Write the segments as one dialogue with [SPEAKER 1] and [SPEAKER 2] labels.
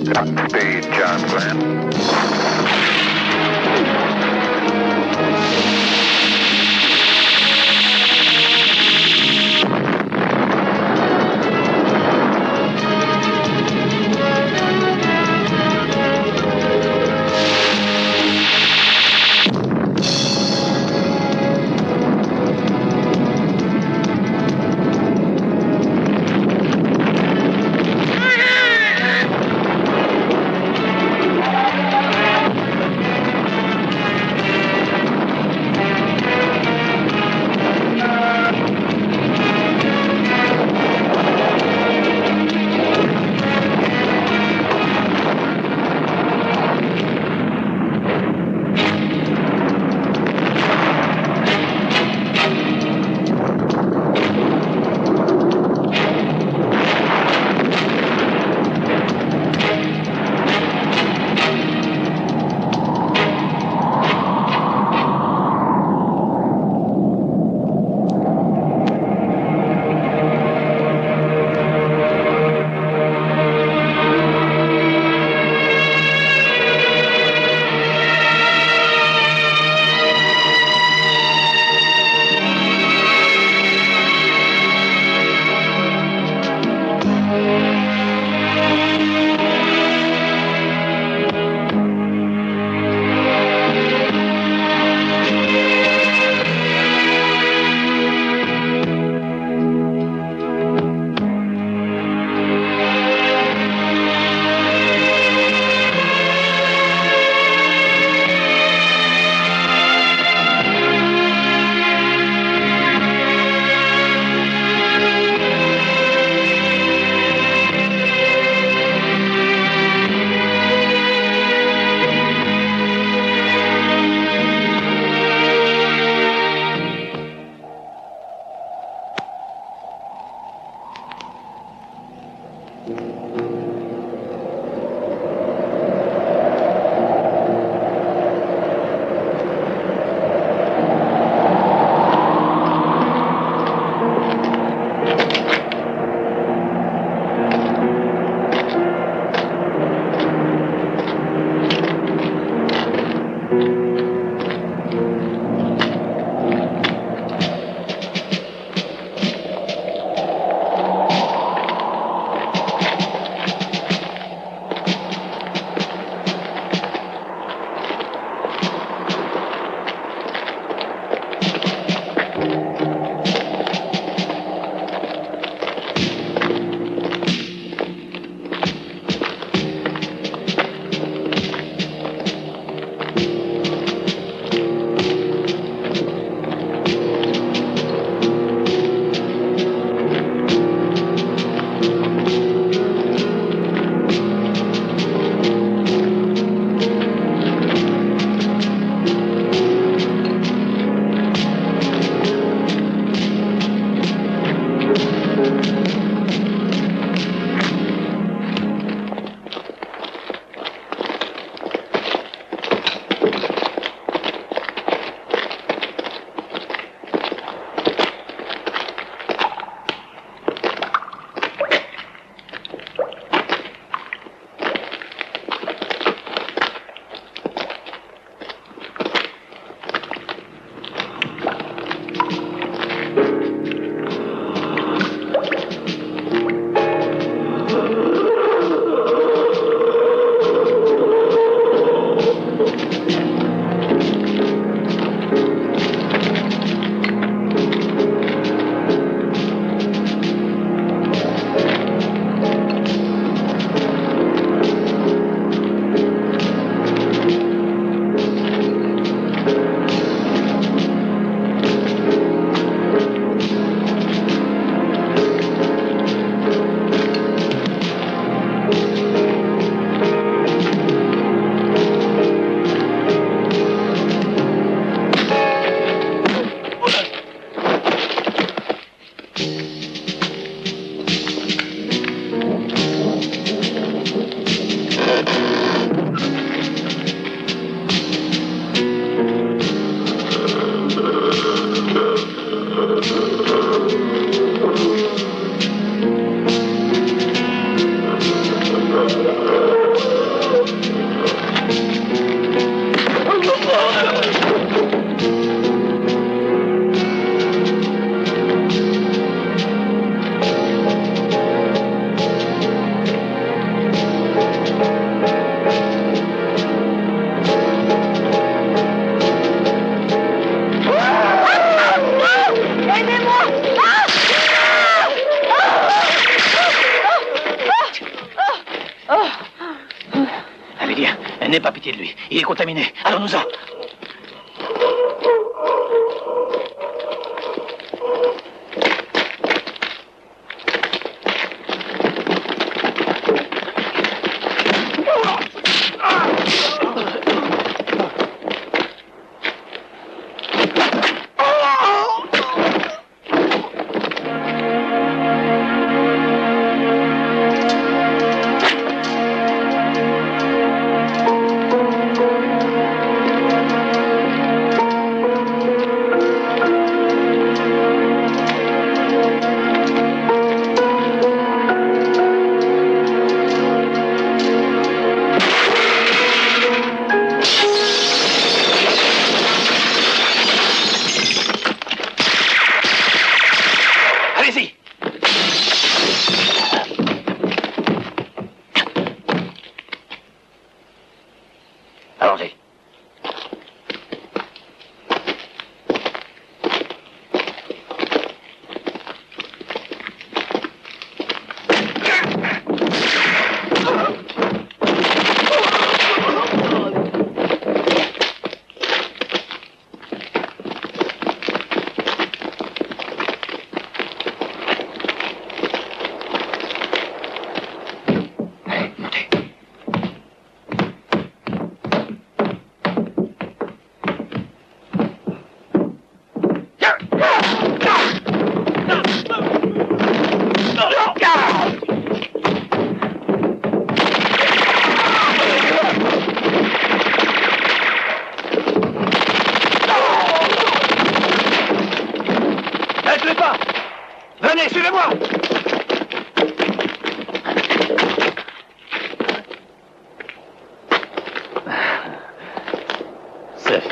[SPEAKER 1] Speed, John Glenn.
[SPEAKER 2] N'aie pas pitié de lui. Il est contaminé. Allons-nous-en.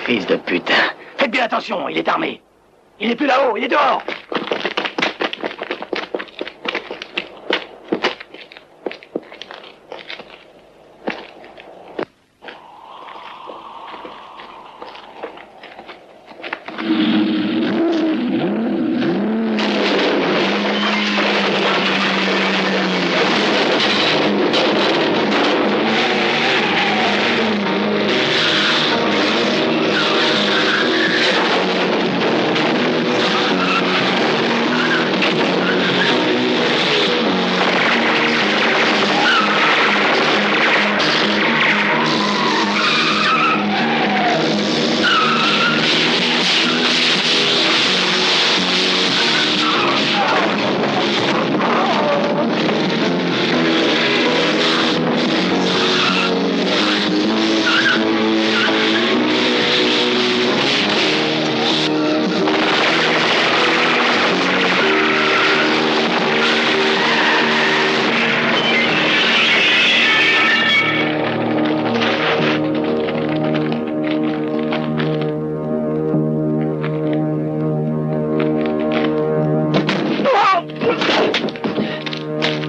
[SPEAKER 2] Fils de putain. Faites bien attention, il est armé. Il n'est plus là-haut, il est dehors.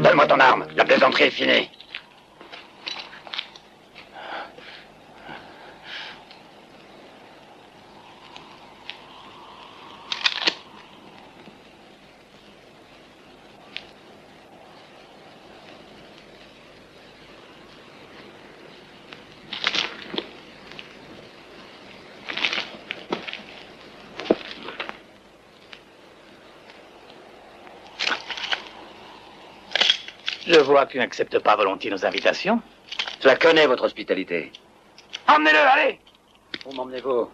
[SPEAKER 2] Donne-moi ton arme, la plaisanterie est finie. Je vois que tu n'acceptes pas volontiers nos invitations.
[SPEAKER 3] Je la connais, votre hospitalité.
[SPEAKER 2] Emmenez-le, allez!
[SPEAKER 3] Où m'emmenez-vous?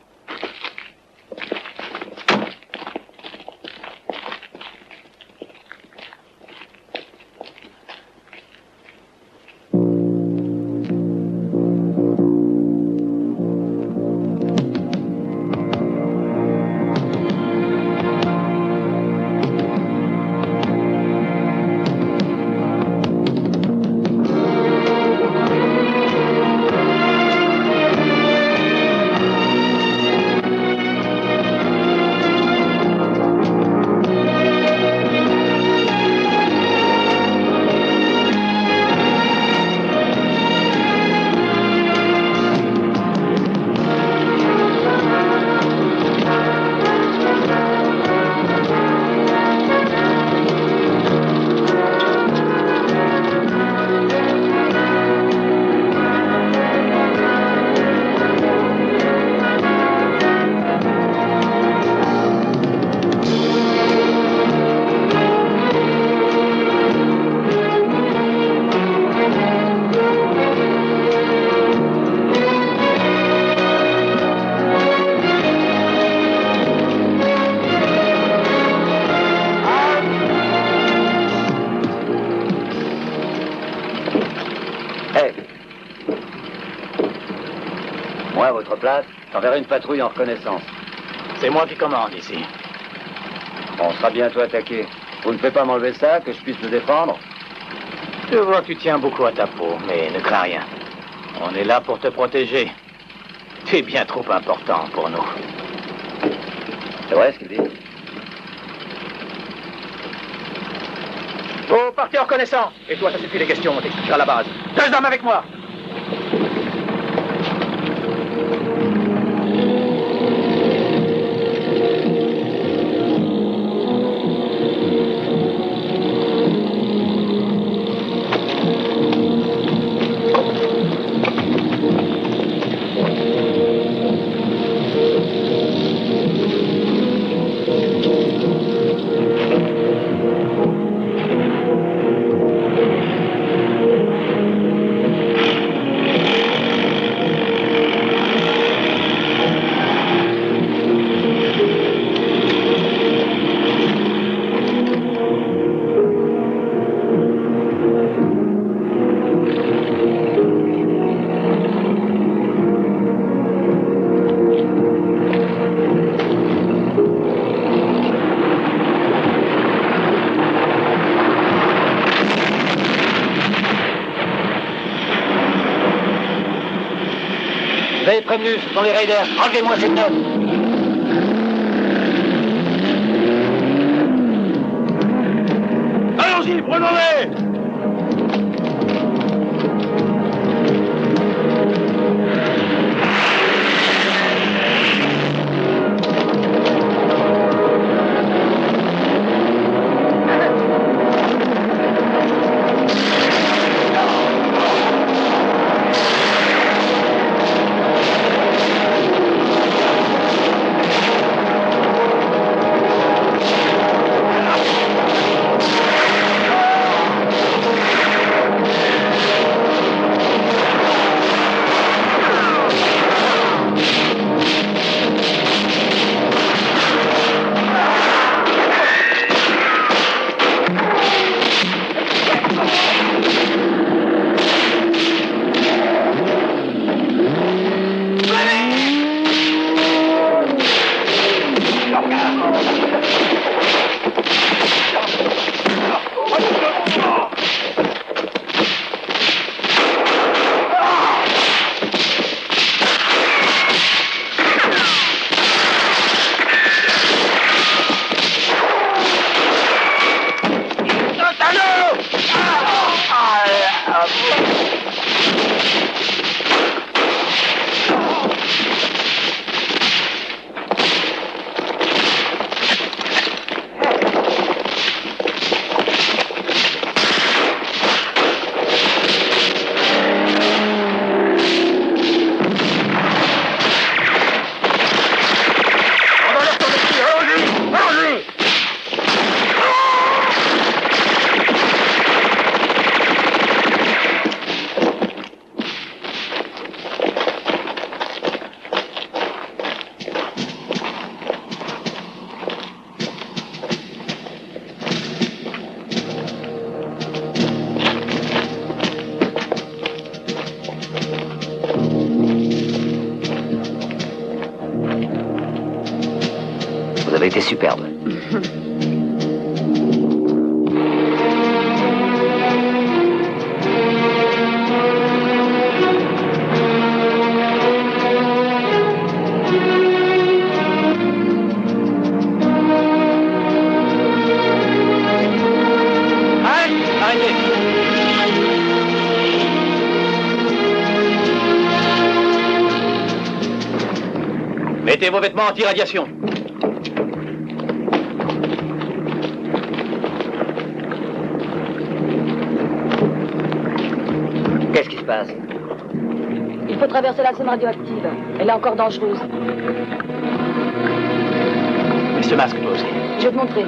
[SPEAKER 3] Moi, à votre place, j'enverrai une patrouille en reconnaissance.
[SPEAKER 2] C'est moi qui commande ici.
[SPEAKER 3] On sera bientôt attaqué. Vous ne pouvez pas m'enlever ça, que je puisse me défendre?
[SPEAKER 2] Je vois que tu tiens beaucoup à ta peau, mais ne crains rien. On est là pour te protéger. Tu es bien trop important pour nous.
[SPEAKER 3] C'est vrai ce qu'il dit?
[SPEAKER 2] Oh, partez en reconnaissant. Et toi, ça suffit les questions, on t'expliquera la base. 2 hommes avec moi.
[SPEAKER 3] Vous avez prévenu, ce sont les raiders. Enlevez-moi cette note.
[SPEAKER 2] Allons-y, prenons-les.
[SPEAKER 3] Vous avez été superbe.
[SPEAKER 2] Mettez vos vêtements anti-radiation.
[SPEAKER 3] Qu'est-ce qui se passe?
[SPEAKER 4] Il faut traverser la zone radioactive. Elle est encore dangereuse.
[SPEAKER 2] Mets ce masque, toi aussi.
[SPEAKER 4] Je vais te montrer.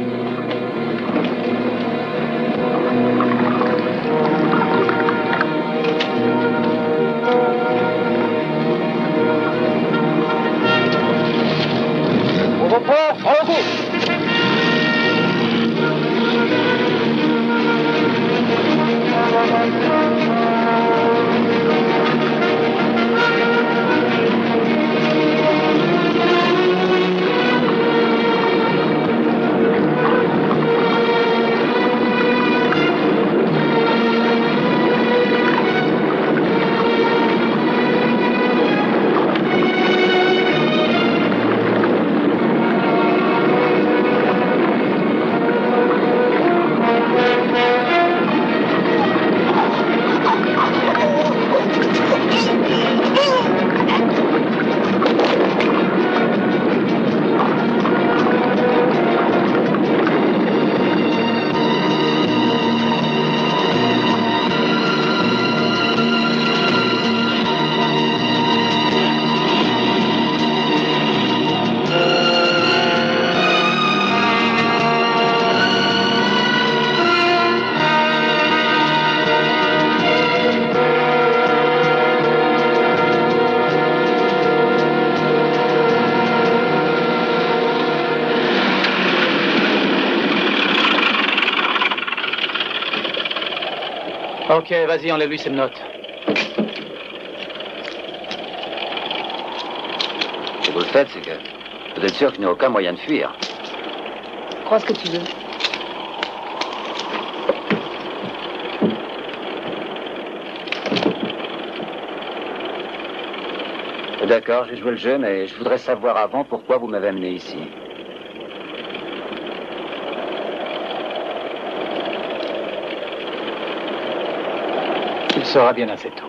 [SPEAKER 2] On va pas, en route. Ok, vas-y, enlève-lui ses notes.
[SPEAKER 3] Ce que vous faites, c'est que vous êtes sûr qu'il n'y a aucun moyen de fuir.
[SPEAKER 4] Crois ce que tu veux.
[SPEAKER 3] D'accord, j'ai joué le jeu, mais je voudrais savoir avant pourquoi vous m'avez amené ici.
[SPEAKER 2] Il sera bien assez tôt.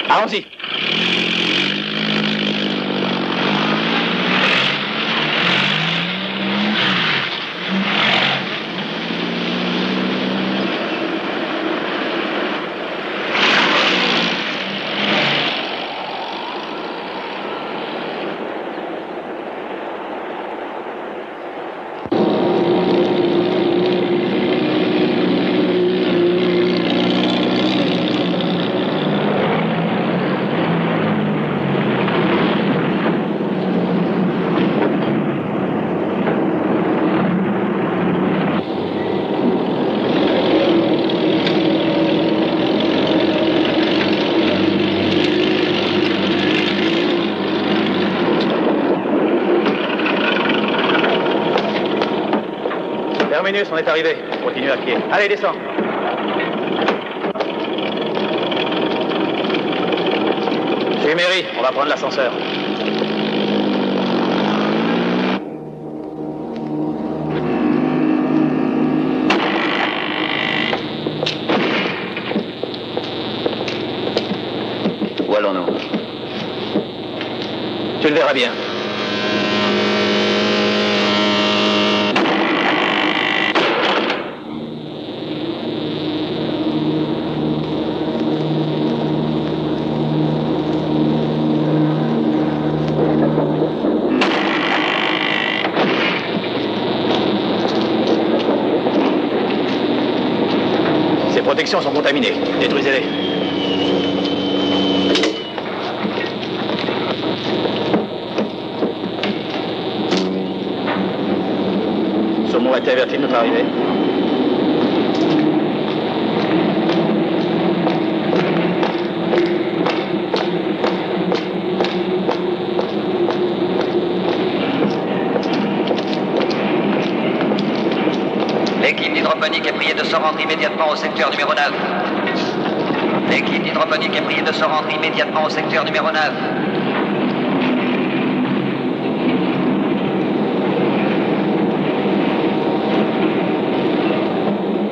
[SPEAKER 2] Allons-y. Terminus, on est arrivé. Continue à pied. Allez, descends. Chez Mary, on va prendre l'ascenseur.
[SPEAKER 3] Où allons-nous?
[SPEAKER 2] Tu le verras bien. Ces protections sont contaminées. Détruisez-les. Saumon a été averti de notre arrivée.
[SPEAKER 5] L'équipe d'hydroponique est priée de se rendre immédiatement au secteur numéro 9. L'équipe d'hydroponique est priée de se rendre immédiatement au secteur numéro 9.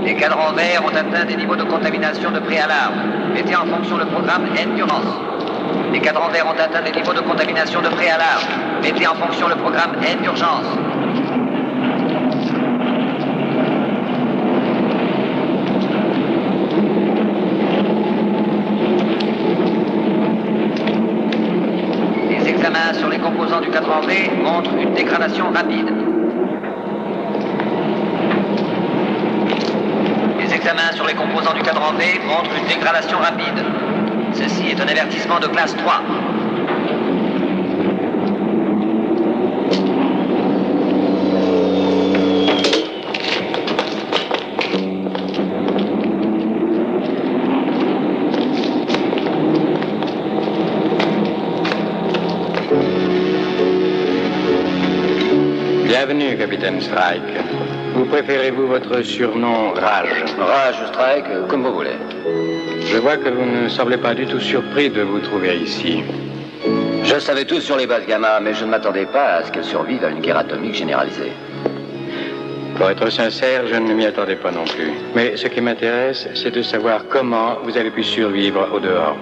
[SPEAKER 5] Les cadrans verts ont atteint des niveaux de contamination de préalarme. Mettez en fonction le programme Endurance. Les cadrans verts ont atteint des niveaux de contamination de préalarme. Mettez en fonction le programme Endurance. Les examens sur les composants du cadran V montrent une dégradation rapide. Les examens sur les composants du cadran V montrent une dégradation rapide. Ceci est un avertissement de classe 3.
[SPEAKER 6] Bienvenue, capitaine Strike. Ou préférez-vous votre surnom Rage?
[SPEAKER 3] Rage, Strike, comme vous voulez.
[SPEAKER 6] Je vois que vous ne semblez pas du tout surpris de vous trouver ici.
[SPEAKER 3] Je savais tout sur les bases gamma, mais je ne m'attendais pas à ce qu'elles survivent à une guerre atomique généralisée.
[SPEAKER 6] Pour être sincère, je ne m'y attendais pas non plus. Mais ce qui m'intéresse, c'est de savoir comment vous avez pu survivre au dehors.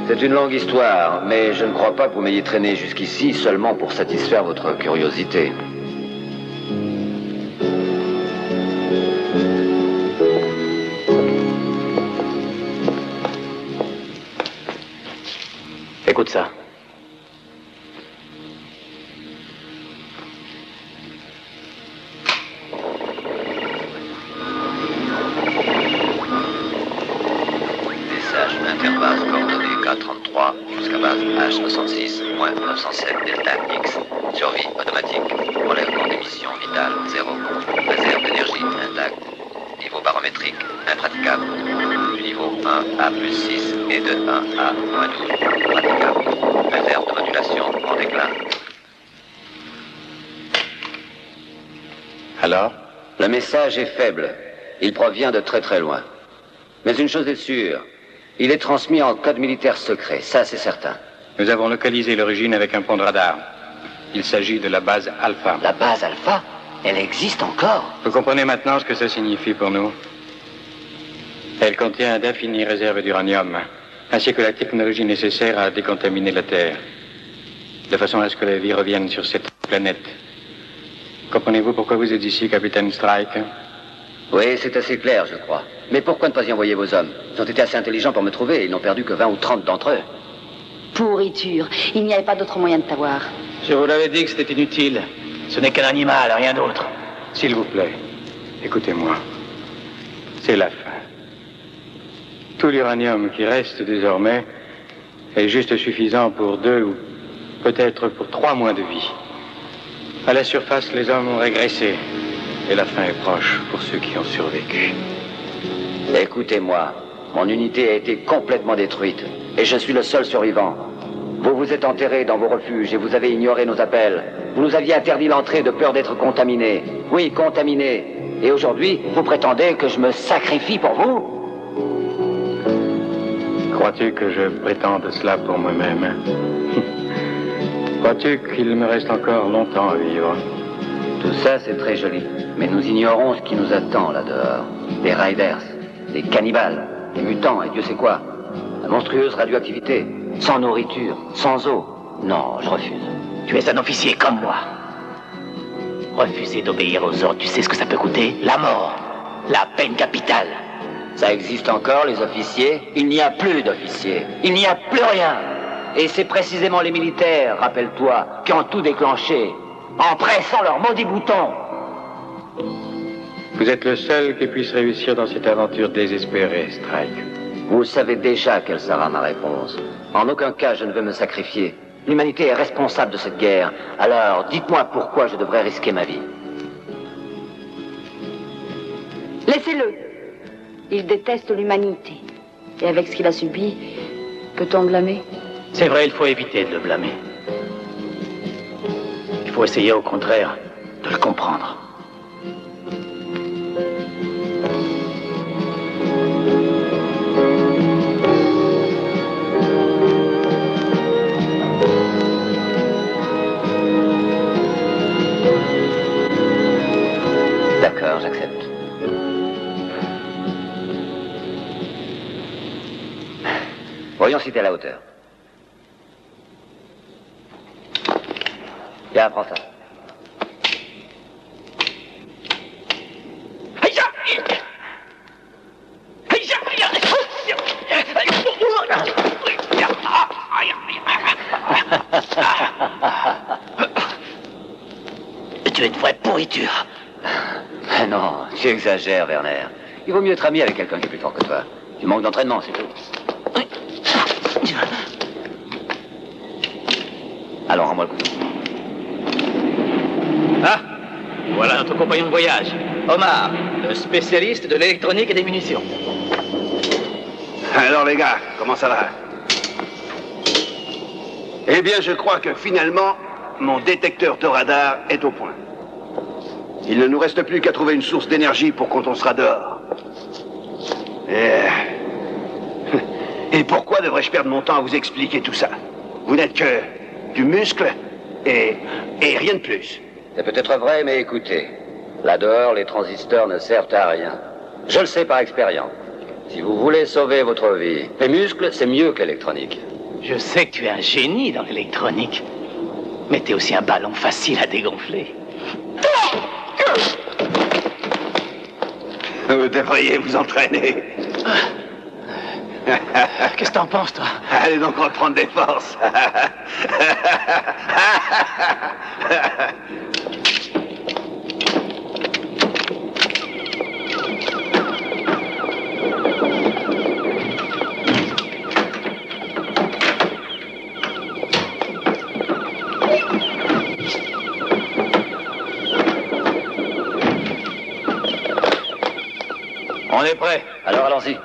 [SPEAKER 3] C'est une longue histoire, mais je ne crois pas que vous m'ayez traîné jusqu'ici seulement pour satisfaire votre curiosité.
[SPEAKER 2] Écoute ça.
[SPEAKER 5] Message d'intervalle coordonnées K33 jusqu'à base H66, moins 907 Delta. A plus 6 et de 1 à moins 12. Praticable. Réserve de modulation en déclin.
[SPEAKER 6] Alors?
[SPEAKER 3] Le message est faible. Il provient de très très loin. Mais une chose est sûre. Il est transmis en code militaire secret. Ça, c'est certain.
[SPEAKER 6] Nous avons localisé l'origine avec un pont de radar. Il s'agit de la base Alpha.
[SPEAKER 3] La base Alpha? Elle existe encore?
[SPEAKER 6] Vous comprenez maintenant ce que ça signifie pour nous? Elle contient d'infinies réserves d'uranium, ainsi que la technologie nécessaire à décontaminer la Terre, de façon à ce que la vie revienne sur cette planète. Comprenez-vous pourquoi vous êtes ici, capitaine Strike?
[SPEAKER 3] Oui, c'est assez clair, je crois. Mais pourquoi ne pas y envoyer vos hommes? Ils ont été assez intelligents pour me trouver et ils n'ont perdu que 20 ou 30 d'entre eux.
[SPEAKER 4] Pourriture. Il n'y avait pas d'autre moyen de t'avoir.
[SPEAKER 2] Je vous l'avais dit que c'était inutile. Ce n'est qu'un animal, rien d'autre.
[SPEAKER 6] S'il vous plaît, écoutez-moi. C'est la fin. Tout l'uranium qui reste désormais est juste suffisant pour 2 ou peut-être pour 3 mois de vie. À la surface, les hommes ont régressé et la fin est proche pour ceux qui ont survécu.
[SPEAKER 3] Écoutez-moi, mon unité a été complètement détruite et je suis le seul survivant. Vous vous êtes enterrés dans vos refuges et vous avez ignoré nos appels. Vous nous aviez interdit l'entrée de peur d'être contaminés. Oui, contaminés. Et aujourd'hui, vous prétendez que je me sacrifie pour vous?
[SPEAKER 6] Crois-tu que je prétende cela pour moi-même? Crois-tu qu'il me reste encore longtemps à vivre?
[SPEAKER 3] Tout ça, c'est très joli. Mais nous ignorons ce qui nous attend là-dehors. Des riders, des cannibales, des mutants et Dieu sait quoi. La monstrueuse radioactivité. Sans nourriture, sans eau. Non, je refuse.
[SPEAKER 2] Tu es un officier comme moi. Refuser d'obéir aux ordres, tu sais ce que ça peut coûter? La mort. La peine capitale.
[SPEAKER 3] Ça existe encore, les officiers? Il n'y a plus d'officiers. Il n'y a plus rien. Et c'est précisément les militaires, rappelle-toi, qui ont tout déclenché. En pressant leur maudit bouton.
[SPEAKER 6] Vous êtes le seul qui puisse réussir dans cette aventure désespérée, Strike.
[SPEAKER 3] Vous savez déjà quelle sera ma réponse. En aucun cas, je ne veux me sacrifier. L'humanité est responsable de cette guerre. Alors, dites-moi pourquoi je devrais risquer ma vie.
[SPEAKER 4] Laissez-le. Il déteste l'humanité. Et avec ce qu'il a subi, peut-on le blâmer?
[SPEAKER 2] C'est vrai, il faut éviter de le blâmer. Il faut essayer, au contraire, de le comprendre.
[SPEAKER 3] D'accord, j'accepte. Voyons si t'es à la hauteur. Viens, prends ça.
[SPEAKER 2] Tu es une vraie pourriture.
[SPEAKER 3] Non, tu exagères, Werner. Il vaut mieux être ami avec quelqu'un qui est plus fort que toi. Tu manques d'entraînement, c'est tout. Alors, rends-moi le couteau.
[SPEAKER 2] Ah, voilà notre compagnon de voyage, Omar, le spécialiste de l'électronique et des munitions.
[SPEAKER 7] Alors les gars, comment ça va? Eh bien, je crois que finalement, mon détecteur de radar est au point. Il ne nous reste plus qu'à trouver une source d'énergie pour quand on sera dehors. Et pourquoi devrais-je perdre mon temps à vous expliquer tout ça? Vous n'êtes que du muscle et rien de plus.
[SPEAKER 3] C'est peut-être vrai, mais écoutez. Là dehors, les transistors ne servent à rien. Je le sais par expérience. Si vous voulez sauver votre vie, les muscles, c'est mieux que l'électronique.
[SPEAKER 2] Je sais que tu es un génie dans l'électronique, mais t'es aussi un ballon facile à dégonfler.
[SPEAKER 7] Vous devriez vous entraîner.
[SPEAKER 2] Qu'est-ce que t'en penses, toi?
[SPEAKER 7] Allez donc reprendre des forces.
[SPEAKER 2] On est prêt.
[SPEAKER 3] Alors allons-y.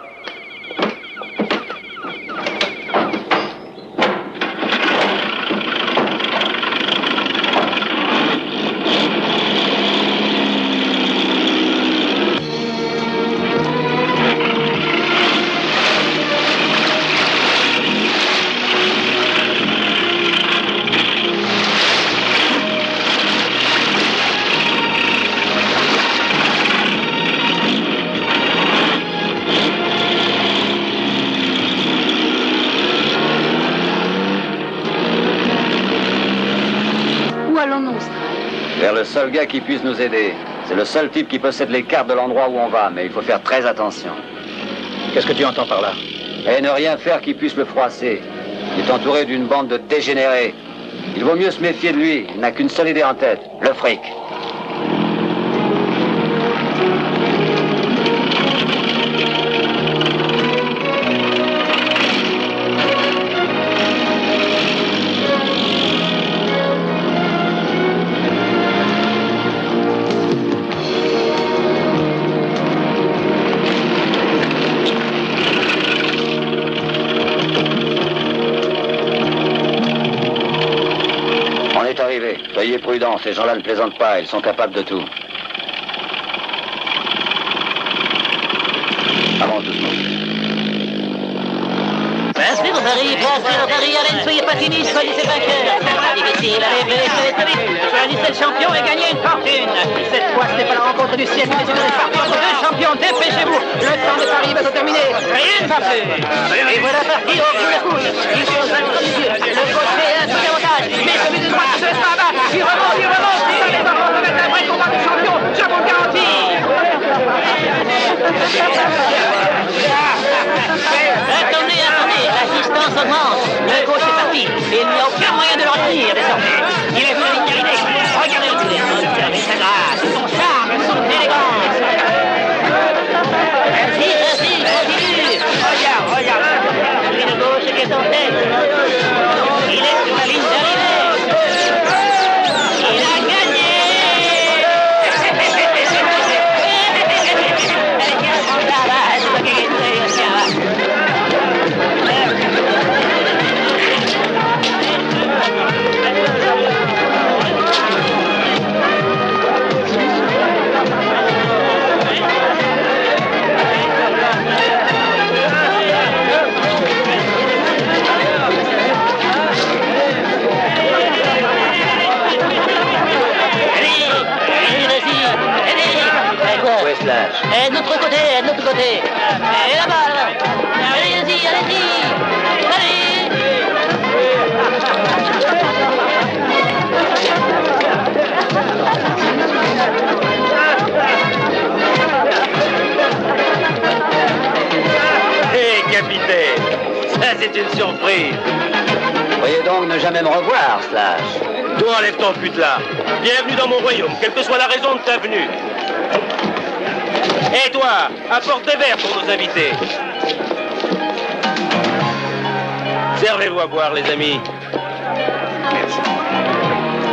[SPEAKER 3] seul gars qui puisse nous aider. C'est le seul type qui possède les cartes de l'endroit où on va, mais il faut faire très attention.
[SPEAKER 2] Qu'est-ce que tu entends par là?
[SPEAKER 3] Et ne rien faire qui puisse le froisser. Il est entouré d'une bande de dégénérés. Il vaut mieux se méfier de lui. Il n'a qu'une seule idée en tête, le fric. Soyez prudents, ces gens-là ne plaisantent pas, ils sont capables de tout. Avance doucement.
[SPEAKER 8] Bien sûr, Paris, allez, ne soyez pas timide, choisissez le vainqueur. C'est pas difficile, allez, très vite. Choisissez le champion et gagnez une fortune. Cette fois, ce n'est pas la rencontre du siècle, mais une répartie entre deux champions. Dépêchez-vous, le temps de Paris va se terminer. Rien ne va plus. Et voilà parti au bout de la couche. Il se rejoint comme Dieu. Le gaucher est un petit avantage, mais celui de droite ne se laisse pas abattre. Il remonte, il remonte. Ça les va remettre un vrai combat du champion. Je vous le garantis. Attendez, la distance augmente. Le gauche est parti. Et il n'y a aucun moyen de le retenir désormais. Il est vu la ligne d'arrivée. Regardez-le. Observez sa grâce, son charme, son élégance. Merci, continue. Regarde. Lui de gauche qui est en tête. Il est sur la ligne d'arrivée. Il a gagné. Et de l'autre côté, Et là-bas. Allez-y. Allez.
[SPEAKER 9] Hé, capitaine, ça c'est une surprise.
[SPEAKER 3] Voyez donc ne jamais me revoir, Slash.
[SPEAKER 9] Toi, enlève ton pute là. Bienvenue dans mon royaume, quelle que soit la raison de ta venue. Et toi, apporte des verres pour nos invités. Servez-vous à boire, les amis.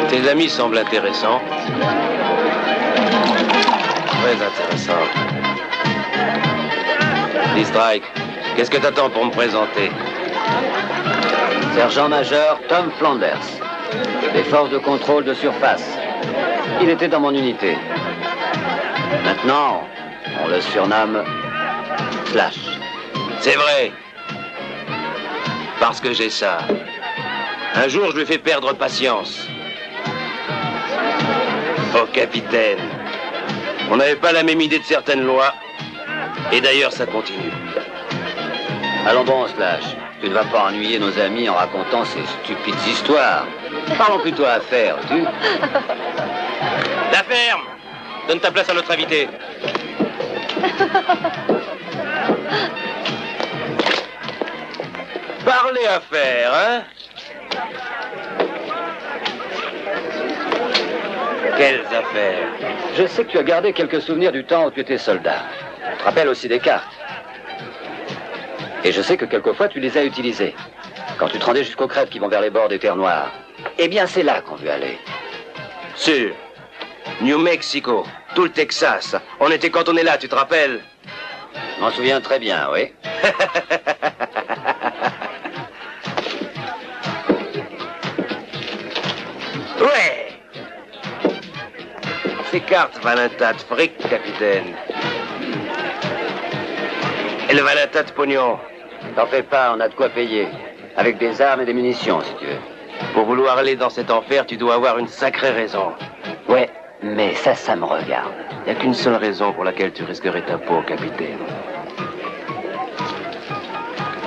[SPEAKER 9] Tes amis semblent intéressants. Très intéressants. Strike, qu'est-ce que t'attends pour me présenter?
[SPEAKER 3] Sergent-major Tom Flanders, des forces de contrôle de surface. Il était dans mon unité. Maintenant, on le surnomme Slash.
[SPEAKER 9] C'est vrai. Parce que j'ai ça. Un jour, je lui ai fait perdre patience. Oh, capitaine. On n'avait pas la même idée de certaines lois. Et d'ailleurs, ça continue.
[SPEAKER 3] Allons bon, Slash. Tu ne vas pas ennuyer nos amis en racontant ces stupides histoires. Parlons plutôt affaires, tu?
[SPEAKER 9] La ferme! Donne ta place à notre invité. Parlez affaires, hein? Quelles affaires?
[SPEAKER 3] Je sais que tu as gardé quelques souvenirs du temps où tu étais soldat. Tu te rappelles aussi des cartes. Et je sais que quelquefois tu les as utilisées. Quand tu te rendais jusqu'aux crêtes qui vont vers les bords des terres noires. Eh bien, c'est là qu'on veut aller.
[SPEAKER 9] Sûr. New Mexico, tout le Texas. On était cantonné là, tu te rappelles?
[SPEAKER 3] Je m'en souviens très bien, oui.
[SPEAKER 9] Ouais. Ces cartes valent un tas de fric, capitaine. Elles valent un tas de pognon.
[SPEAKER 3] T'en fais pas, on a de quoi payer. Avec des armes et des munitions, si tu veux.
[SPEAKER 9] Pour vouloir aller dans cet enfer, tu dois avoir une sacrée raison.
[SPEAKER 3] Ouais, mais ça me regarde.
[SPEAKER 9] Il n'y a qu'une seule raison pour laquelle tu risquerais ta peau, capitaine.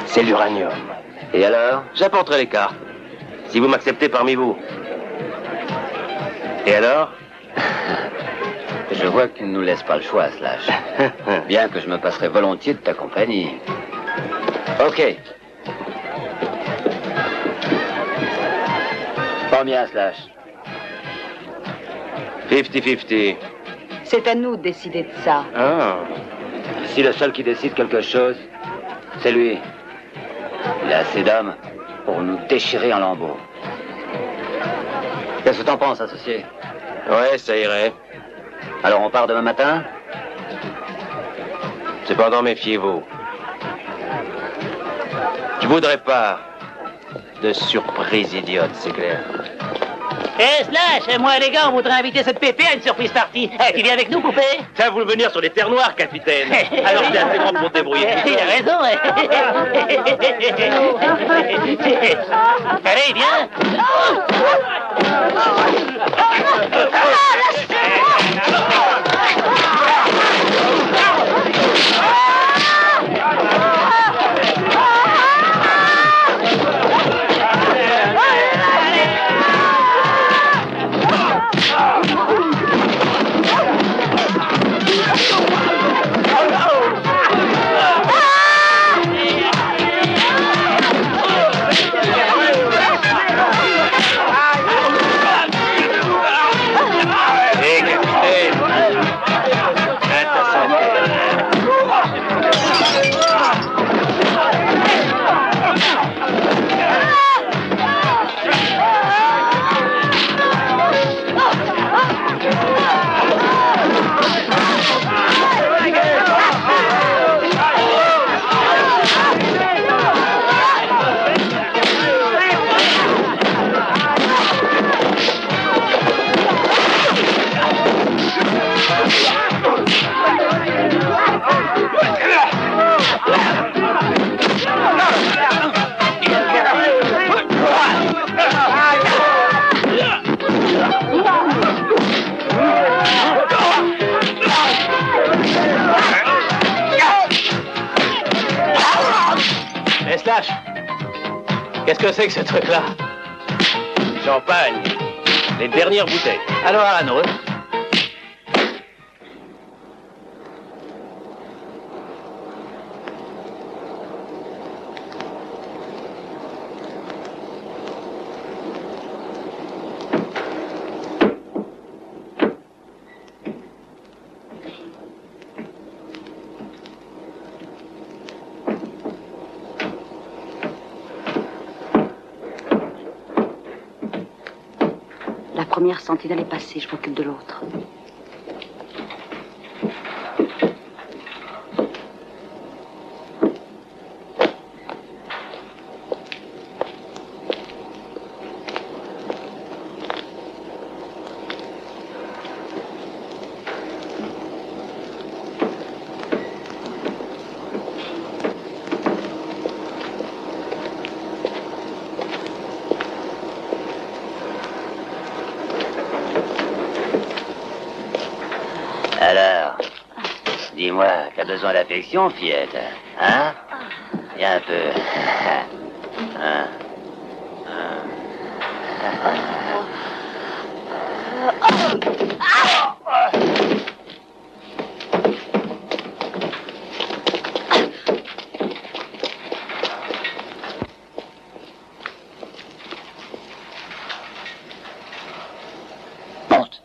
[SPEAKER 9] C'est l'uranium.
[SPEAKER 3] Et alors?
[SPEAKER 9] J'apporterai les cartes. Si vous m'acceptez parmi vous. Et alors?
[SPEAKER 3] Je vois que tu ne nous laisses pas le choix, Slash. Bien que je me passerais volontiers de ta compagnie. Ok. Combien, Slash?
[SPEAKER 9] 50-50.
[SPEAKER 4] C'est à nous de décider de ça.
[SPEAKER 3] Ah. Si le seul qui décide quelque chose, c'est lui. Il a assez d'hommes pour nous déchirer en lambeaux. Qu'est-ce que t'en penses, associé?
[SPEAKER 9] Ouais, ça irait.
[SPEAKER 3] Alors on part demain matin?
[SPEAKER 9] Cependant, méfiez-vous. Je voudrais pas de surprise idiote, c'est clair.
[SPEAKER 8] Eh, Slash, moi et les gars, on voudrait inviter cette pépé à une surprise party. Eh, tu viens avec nous, poupée?
[SPEAKER 9] Ça vous venir sur les terres noires, capitaine. Alors c'est assez grand pour te débrouiller.
[SPEAKER 8] Il a raison, Allez, viens.
[SPEAKER 2] Mais Slash, qu'est-ce que c'est que ce truc-là?
[SPEAKER 9] Champagne. Les dernières bouteilles.
[SPEAKER 2] Alors à la nôtre.
[SPEAKER 4] La première sentinelle est passée, je m'occupe de l'autre.
[SPEAKER 3] Alors, dis-moi, t'as besoin d'affection, fillette? Hein? Viens un peu. Hein? Monte.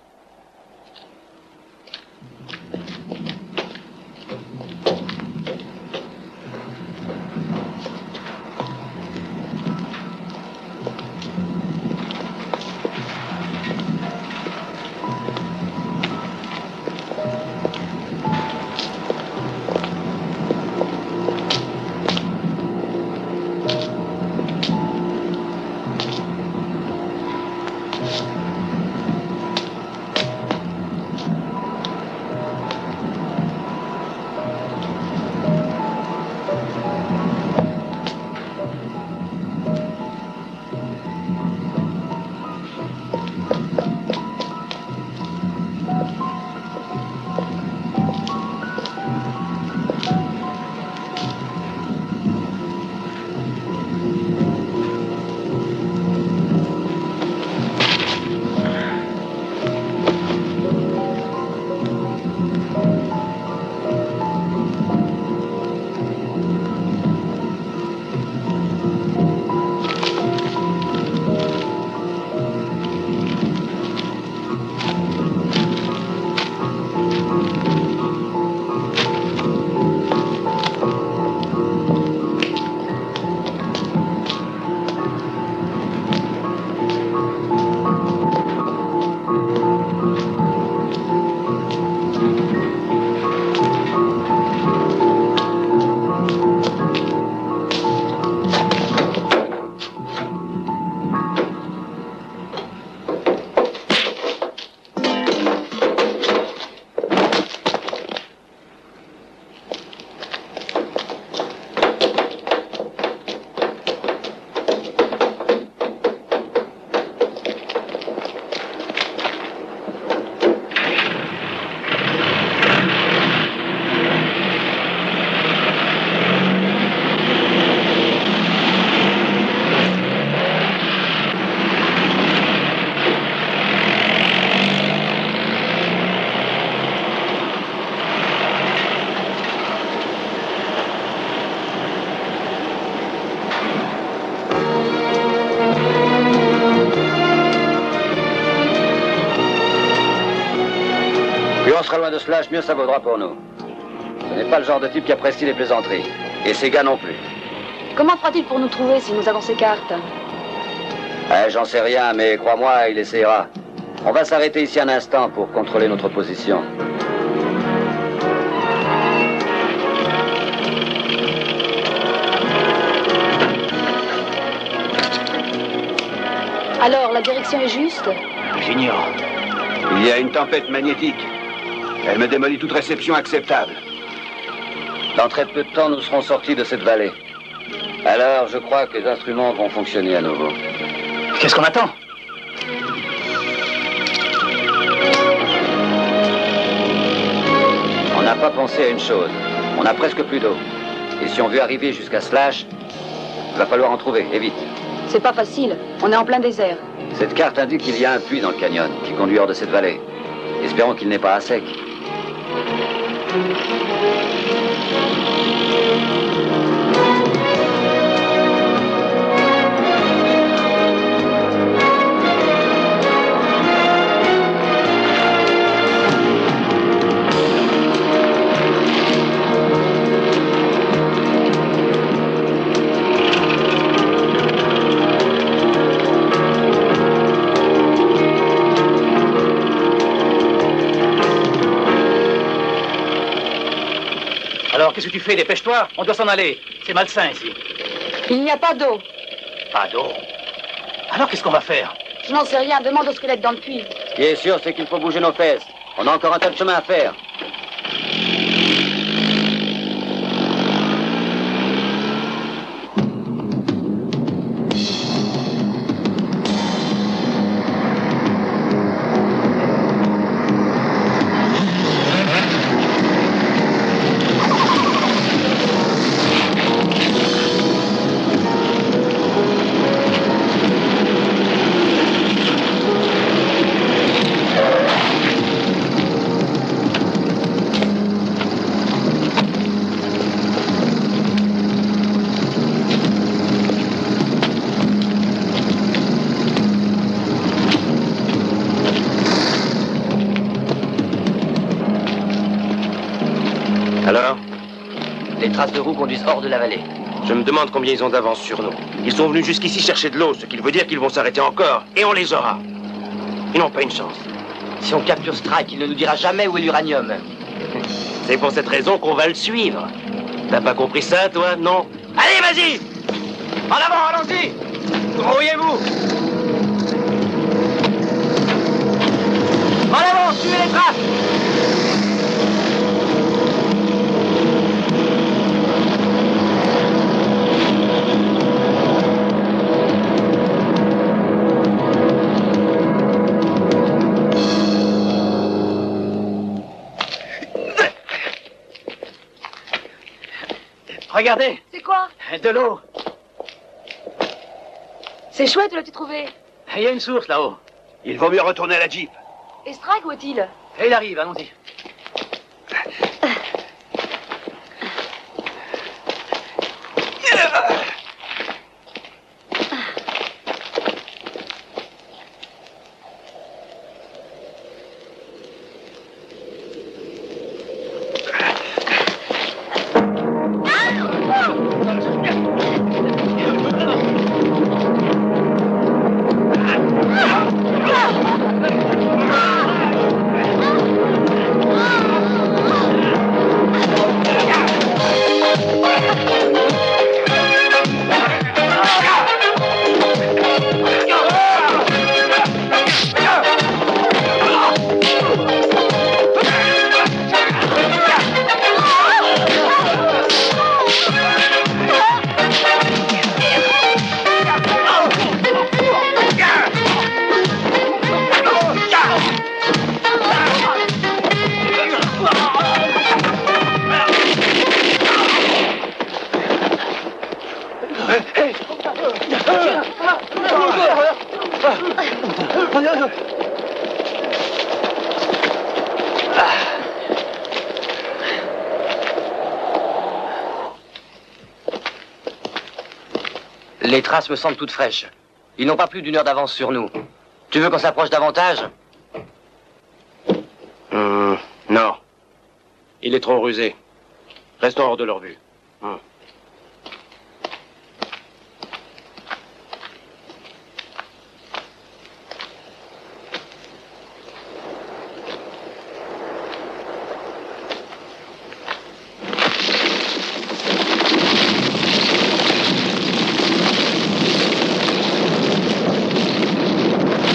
[SPEAKER 3] Plus on sera loin de Slash, mieux ça vaudra pour nous. Ce n'est pas le genre de type qui apprécie les plaisanteries. Et ces gars non plus.
[SPEAKER 4] Comment fera-t-il pour nous trouver si nous avons ces cartes?
[SPEAKER 3] J'en sais rien, mais crois-moi, il essaiera. On va s'arrêter ici un instant pour contrôler notre position.
[SPEAKER 4] Alors, la direction est juste?
[SPEAKER 2] J'ignore.
[SPEAKER 7] Il y a une tempête magnétique. Elle me démolit toute réception acceptable.
[SPEAKER 3] Dans très peu de temps, nous serons sortis de cette vallée. Alors, je crois que les instruments vont fonctionner à nouveau.
[SPEAKER 2] Qu'est-ce qu'on attend?
[SPEAKER 3] On n'a pas pensé à une chose. On a presque plus d'eau. Et si on veut arriver jusqu'à Slash, il va falloir en trouver, et vite.
[SPEAKER 4] C'est pas facile. On est en plein désert.
[SPEAKER 3] Cette carte indique qu'il y a un puits dans le canyon qui conduit hors de cette vallée. Espérons qu'il n'est pas à sec.
[SPEAKER 2] Alors, qu'est-ce que tu fais? Dépêche-toi, on doit s'en aller. C'est malsain ici.
[SPEAKER 4] Il n'y a pas d'eau.
[SPEAKER 2] Pas d'eau. Alors, qu'est-ce qu'on va faire?
[SPEAKER 4] Je n'en sais rien. Demande au squelette dans le puits.
[SPEAKER 3] Ce qui est sûr, c'est qu'il faut bouger nos fesses. On a encore un tas de chemin à faire.
[SPEAKER 9] Alors?
[SPEAKER 5] Les traces de roues conduisent hors de la vallée.
[SPEAKER 9] Je me demande combien ils ont d'avance sur nous. Ils sont venus jusqu'ici chercher de l'eau, ce qui veut dire qu'ils vont s'arrêter encore. Et on les aura. Ils n'ont pas une chance.
[SPEAKER 5] Si on capture Strike, il ne nous dira jamais où est l'uranium.
[SPEAKER 9] C'est pour cette raison qu'on va le suivre. T'as pas compris ça, toi, non? Allez, vas-y! En avant, allons-y! Grouillez-vous! En avant, suivez les traces!
[SPEAKER 2] Regardez,
[SPEAKER 4] C'est quoi?
[SPEAKER 2] de l'eau.
[SPEAKER 4] C'est chouette, l'as-tu trouvé?
[SPEAKER 2] Il y a une source là-haut.
[SPEAKER 7] Il vaut mieux retourner à la Jeep.
[SPEAKER 4] Et Strike, où est-il?
[SPEAKER 2] Et il arrive, allons-y.
[SPEAKER 5] Les traces me semblent toutes fraîches. Ils n'ont pas plus d'une heure d'avance sur nous. Tu veux qu'on s'approche davantage?
[SPEAKER 9] Il est trop rusé. Restons hors de leur vue.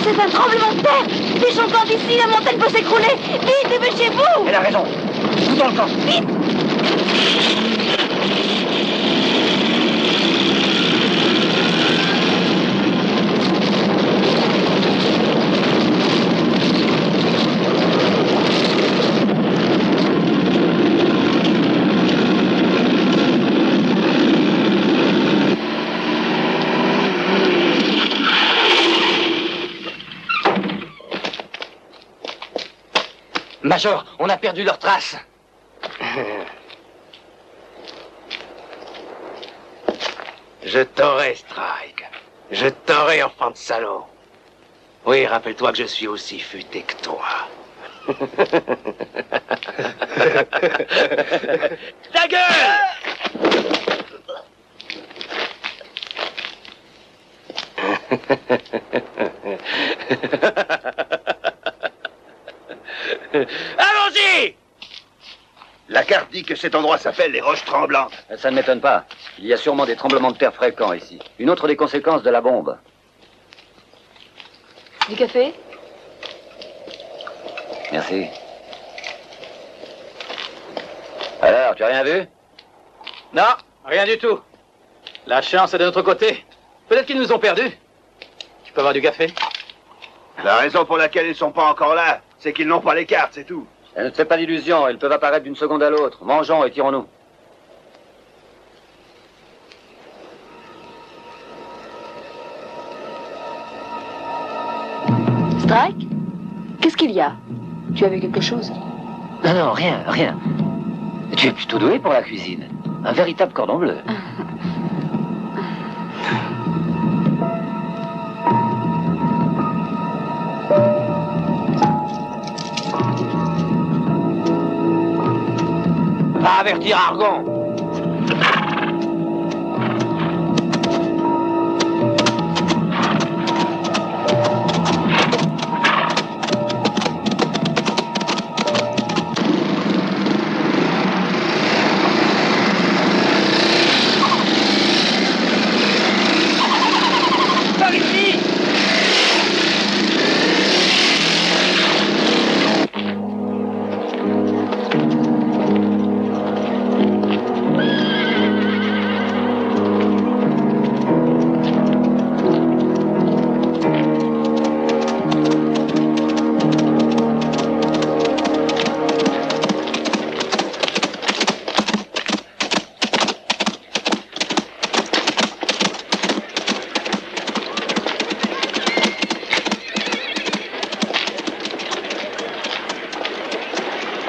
[SPEAKER 4] C'est un tremblement de terre. Des gens campent ici, la montagne peut s'écrouler. Vite, dépêchez-vous.
[SPEAKER 3] Elle a raison. Tout dans le camp.
[SPEAKER 4] Vite.
[SPEAKER 2] Major, on a perdu leurs traces.
[SPEAKER 9] Je t'aurai, Strike. Je t'aurai, enfant de salaud. Oui, rappelle-toi que je suis aussi futé que toi. Ta gueule! Allons-y!
[SPEAKER 7] La carte dit que cet endroit s'appelle les Roches Tremblantes.
[SPEAKER 3] Ça ne m'étonne pas. Il y a sûrement des tremblements de terre fréquents ici. Une autre des conséquences de la bombe.
[SPEAKER 4] Du café?
[SPEAKER 3] Merci. Alors, tu as rien vu?
[SPEAKER 2] Non, rien du tout. La chance est de notre côté. Peut-être qu'ils nous ont perdus. Tu peux avoir du café?
[SPEAKER 7] La raison pour laquelle ils sont pas encore là, c'est qu'ils n'ont pas les cartes, c'est tout.
[SPEAKER 3] Elle ne te fait pas d'illusion, ils peuvent apparaître d'une seconde à l'autre. Mangeons et tirons-nous.
[SPEAKER 4] Strike? Qu'est-ce qu'il y a? Tu as vu quelque chose?
[SPEAKER 3] Non, non, rien, rien. Tu es plutôt doué pour la cuisine. Un véritable cordon bleu.
[SPEAKER 2] Va avertir Argon. Par ici!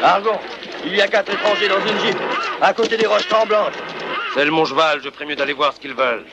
[SPEAKER 9] Argon, il y a 4 étrangers dans une jeep, à côté des Roches Tremblantes. C'est mon cheval, je ferais mieux d'aller voir ce qu'ils veulent.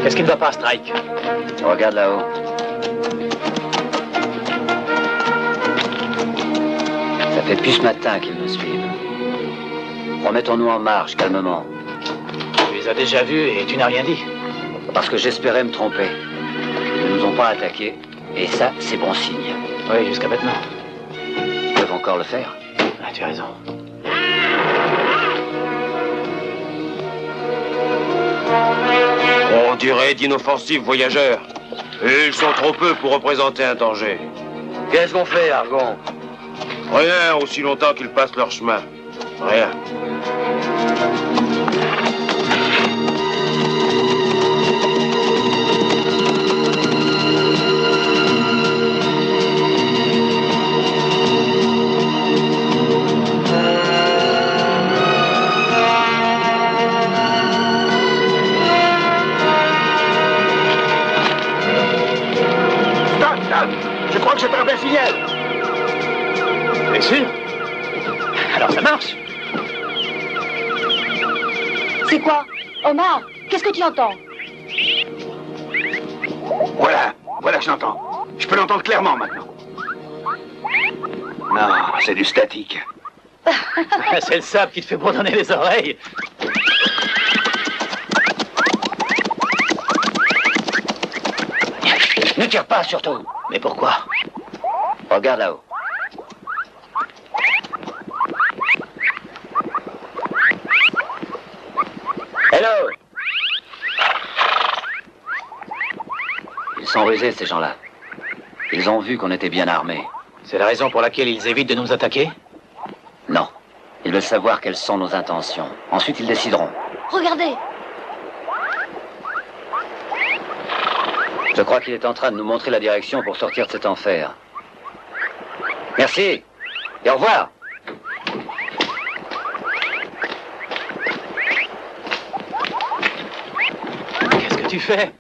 [SPEAKER 2] Qu'est-ce qui ne va pas, Strike?
[SPEAKER 3] Regarde là-haut. Ça fait depuis ce matin qu'ils nous suivent. Remettons-nous en marche, calmement.
[SPEAKER 2] Tu les as déjà vus et tu n'as rien dit.
[SPEAKER 3] Parce que j'espérais me tromper. Ils ne nous ont pas attaqués. Et ça, c'est bon signe.
[SPEAKER 2] Oui, jusqu'à maintenant.
[SPEAKER 3] Ils peuvent encore le faire.
[SPEAKER 2] tu as raison.
[SPEAKER 9] On dirait d'inoffensifs voyageurs. Et ils sont trop peu pour représenter un danger.
[SPEAKER 3] Qu'est-ce qu'on fait, Argon?
[SPEAKER 9] Rien aussi longtemps qu'ils passent leur chemin. Rien.
[SPEAKER 7] Je crois que c'est un vrai signal.
[SPEAKER 2] T'es sûr? Alors ça marche.
[SPEAKER 4] C'est quoi? Omar, qu'est-ce que tu entends?
[SPEAKER 7] Voilà que je l'entends. Je peux l'entendre clairement maintenant. Non, c'est du statique.
[SPEAKER 2] C'est le sable qui te fait bourdonner les oreilles.
[SPEAKER 3] Ne tire pas, surtout.
[SPEAKER 2] Mais pourquoi?
[SPEAKER 3] Regarde là-haut. Hello! Ils sont rusés, ces gens-là. Ils ont vu qu'on était bien armés.
[SPEAKER 2] C'est la raison pour laquelle ils évitent de nous attaquer?
[SPEAKER 3] Non. Ils veulent savoir quelles sont nos intentions. Ensuite, ils décideront.
[SPEAKER 4] Regardez.
[SPEAKER 3] Je crois qu'il est en train de nous montrer la direction pour sortir de cet enfer. Merci. Et au revoir.
[SPEAKER 2] Qu'est-ce que tu fais?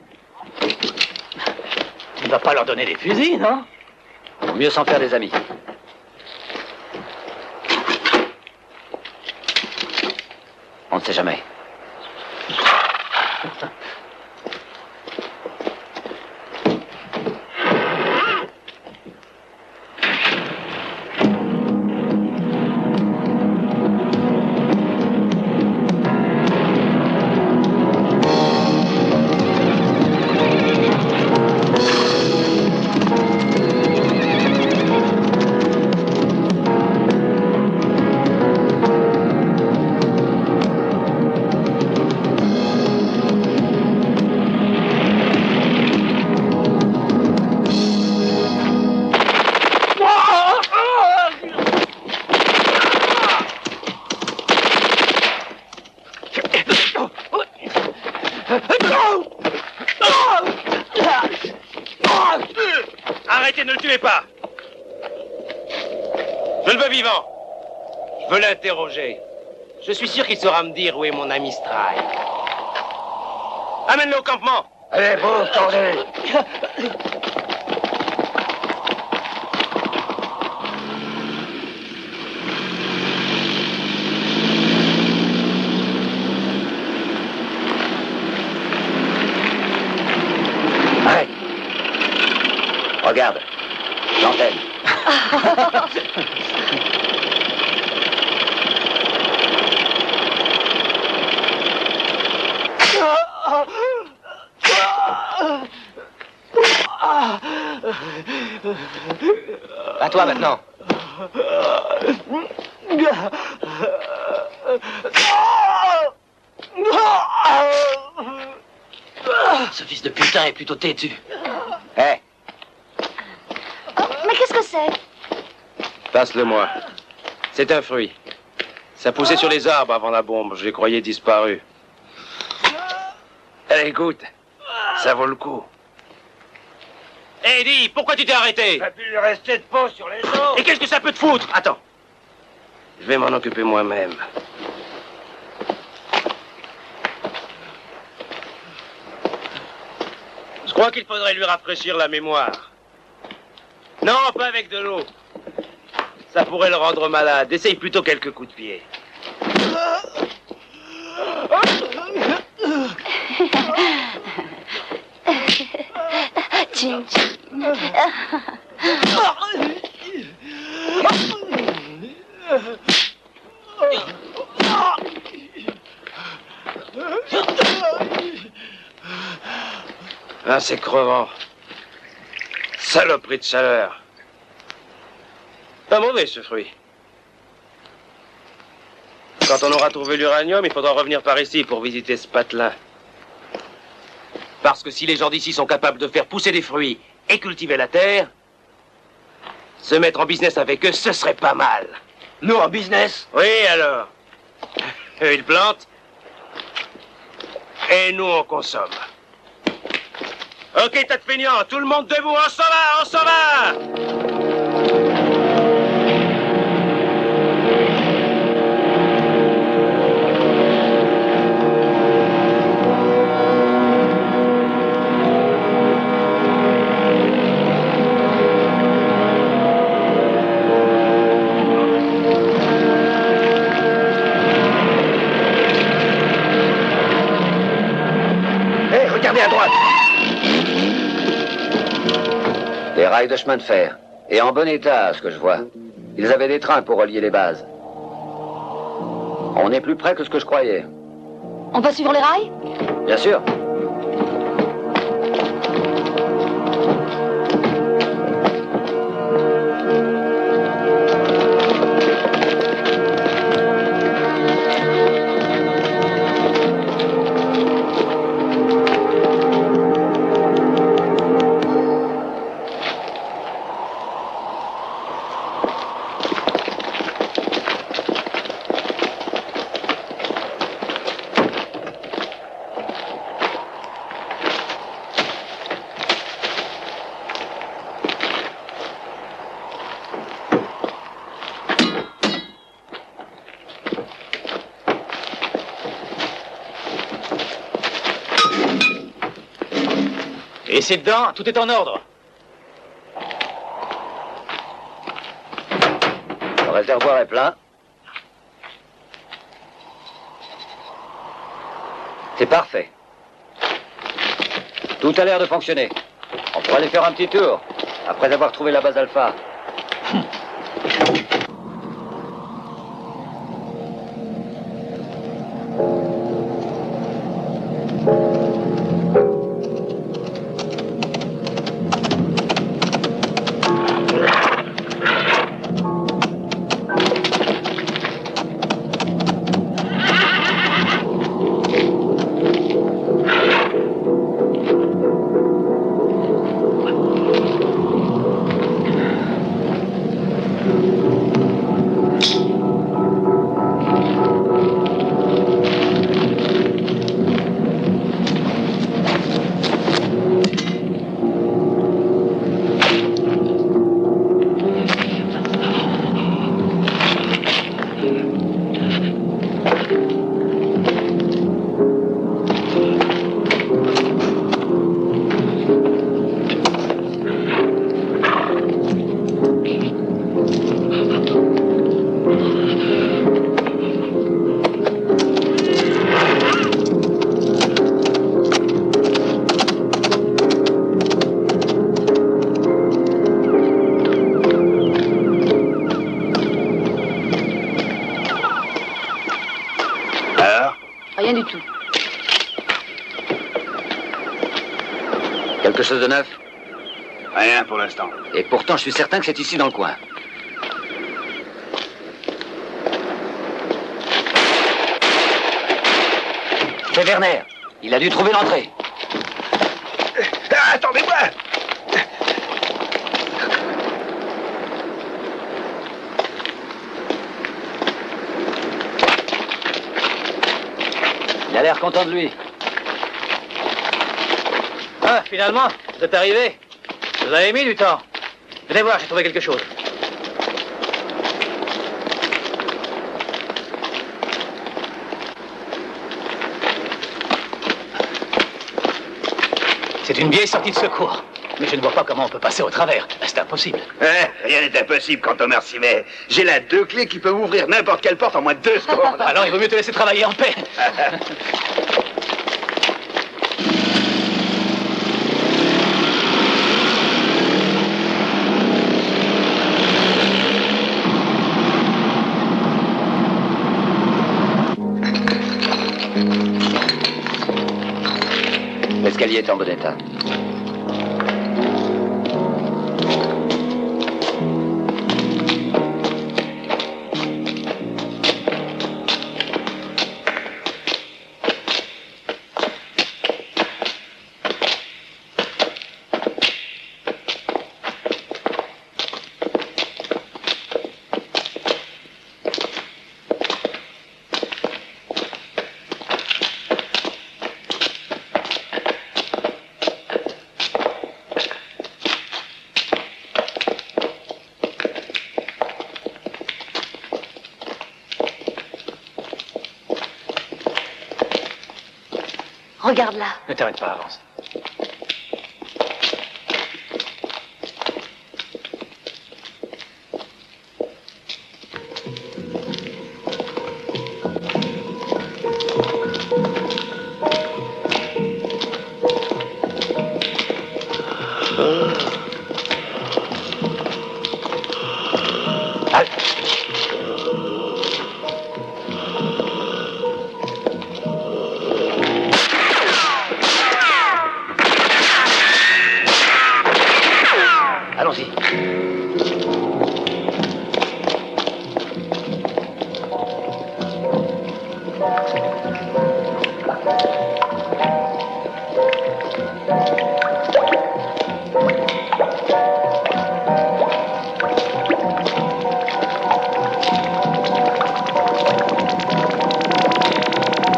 [SPEAKER 2] Tu ne vas pas leur donner des fusils, non?
[SPEAKER 3] Vaut mieux s'en faire des amis. On ne sait jamais.
[SPEAKER 9] Arrêtez, ne le tuez pas. Je le veux vivant. Je veux l'interroger. Je suis sûr qu'il saura me dire où est mon ami Strike. Amène-le au campement.
[SPEAKER 3] Allez, vous, tendez. Arrête. Regarde. L'antenne. À toi maintenant.
[SPEAKER 8] Ce fils de putain est plutôt têtu.
[SPEAKER 3] Hé,
[SPEAKER 4] Mais qu'est-ce que c'est?
[SPEAKER 9] Passe-le-moi. C'est un fruit. Ça poussait sur les arbres avant la bombe. Je les croyais disparus. Allez, goûte. Ça vaut le coup. Hé, dis, pourquoi tu t'es arrêté?
[SPEAKER 3] t'as pu lui rester de peau sur les os.
[SPEAKER 9] Et qu'est-ce que ça peut te foutre? Attends. Je vais m'en occuper moi-même. Je crois qu'il faudrait lui rafraîchir la mémoire. Non, pas avec de l'eau. Ça pourrait le rendre malade. Essaye plutôt quelques coups de pied.
[SPEAKER 4] Tching, tching.
[SPEAKER 9] Ah, c'est crevant. Saloperie de chaleur. Pas mauvais, ce fruit. Quand on aura trouvé l'uranium, il faudra revenir par ici pour visiter ce patelin. Parce que si les gens d'ici sont capables de faire pousser des fruits et cultiver la terre, se mettre en business avec eux, ce serait pas mal.
[SPEAKER 7] Nous, en business?
[SPEAKER 9] Oui, alors. Eux, ils plantent. Et nous, on consomme. Ok, tas de feignants, tout le monde debout, on s'en va, on s'en va!
[SPEAKER 7] Regardez à droite.
[SPEAKER 3] Des rails de chemin de fer. Et en bon état, à ce que je vois. Ils avaient des trains pour relier les bases. On est plus près que ce que je croyais.
[SPEAKER 4] On va suivre les rails?
[SPEAKER 3] Bien sûr.
[SPEAKER 2] Et c'est dedans, tout est en ordre.
[SPEAKER 3] Le réservoir est plein. C'est parfait. Tout a l'air de fonctionner. On pourra aller faire un petit tour, après avoir trouvé la base Alpha.
[SPEAKER 4] Rien du tout.
[SPEAKER 3] Quelque chose de neuf?
[SPEAKER 7] Rien pour l'instant.
[SPEAKER 3] Et pourtant, je suis certain que c'est ici dans le coin. C'est Werner. Il a dû trouver l'entrée.
[SPEAKER 7] Attendez-moi!
[SPEAKER 3] Il a l'air content de lui.
[SPEAKER 2] Ah, finalement, vous êtes arrivé. Vous avez mis du temps. Venez voir, j'ai trouvé quelque chose. C'est une vieille sortie de secours. Mais je ne vois pas comment on peut passer au travers. C'est impossible.
[SPEAKER 7] Rien n'est impossible quand Thomas s'y met. J'ai là 2 clés qui peuvent ouvrir n'importe quelle porte en moins de 2 secondes.
[SPEAKER 2] Alors il vaut mieux te laisser travailler en paix.
[SPEAKER 3] L'escalier est en bon état.
[SPEAKER 4] Regarde là.
[SPEAKER 2] Ne t'arrête pas, avance.
[SPEAKER 3] Allons-y.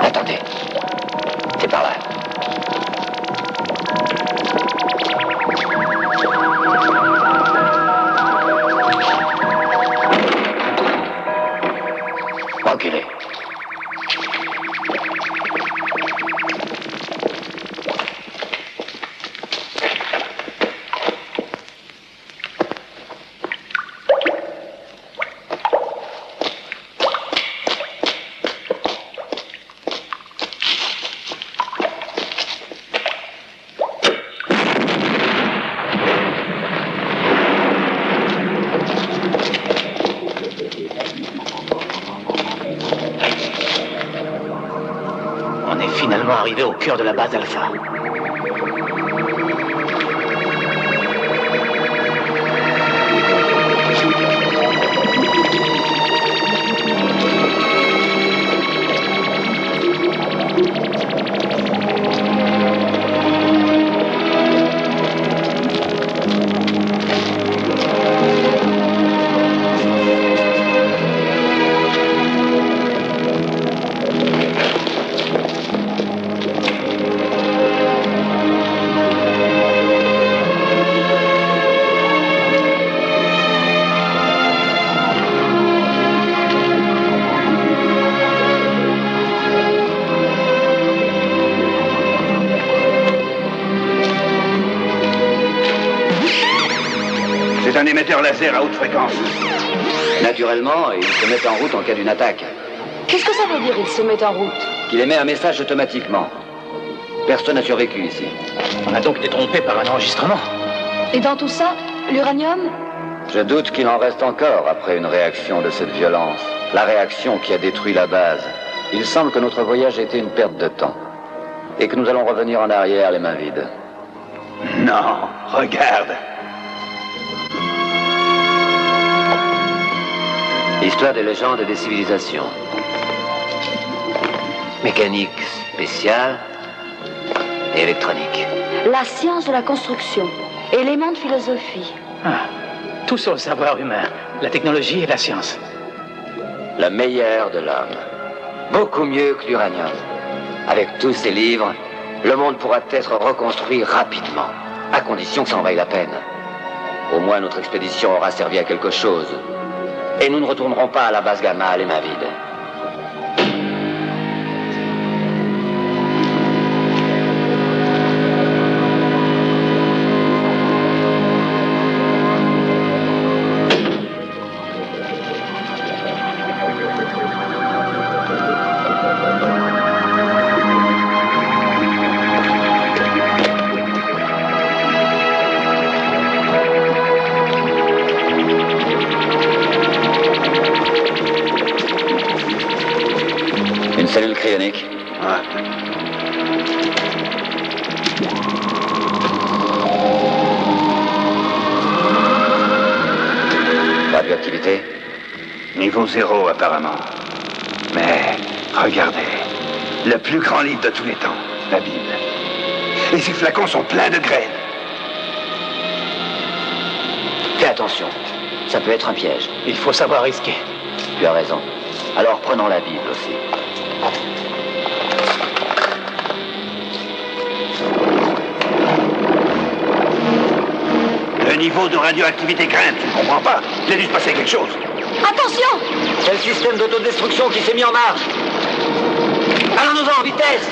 [SPEAKER 3] Attendez. C'est par là. Enculé.
[SPEAKER 2] On est finalement arrivé au cœur de la base Alpha.
[SPEAKER 7] C'est un émetteur laser à haute fréquence.
[SPEAKER 3] Naturellement, il se met en route en cas d'une attaque.
[SPEAKER 4] Qu'est-ce que ça veut dire, il se met en route?
[SPEAKER 3] Il émet un message automatiquement. Personne n'a survécu ici.
[SPEAKER 2] On a donc été trompé par un enregistrement.
[SPEAKER 4] Et dans tout ça, l'uranium?
[SPEAKER 3] Je doute qu'il en reste encore après une réaction de cette violence. La réaction qui a détruit la base. Il semble que notre voyage a été une perte de temps. Et que nous allons revenir en arrière les mains vides.
[SPEAKER 7] Non, regarde.
[SPEAKER 3] Histoire des légendes et des civilisations. Mécanique spéciale et électronique.
[SPEAKER 4] La science de la construction. Élément de philosophie.
[SPEAKER 2] Ah, tout sur le savoir humain, la technologie et la science.
[SPEAKER 3] La meilleure de l'homme. Beaucoup mieux que l'uranium. Avec tous ces livres, le monde pourra être reconstruit rapidement, à condition que ça en vaille la peine. Au moins notre expédition aura servi à quelque chose. Et nous ne retournerons pas à la base Gamma les mains vides. Une cellule cryonique.
[SPEAKER 7] Ouais.
[SPEAKER 3] Radioactivité.
[SPEAKER 7] Niveau 0, apparemment. Mais, regardez. Le plus grand livre de tous les temps, la Bible. Et ces flacons sont pleins de graines.
[SPEAKER 3] Fais attention. Ça peut être un piège.
[SPEAKER 2] Il faut savoir risquer.
[SPEAKER 3] Tu as raison. Alors prenons la Bible aussi.
[SPEAKER 7] Le niveau de radioactivité grimpe, tu ne comprends pas? Il a dû se passer quelque chose.
[SPEAKER 4] Attention!
[SPEAKER 3] C'est le système d'autodestruction qui s'est mis en marche. Allons-nous-en, vitesse!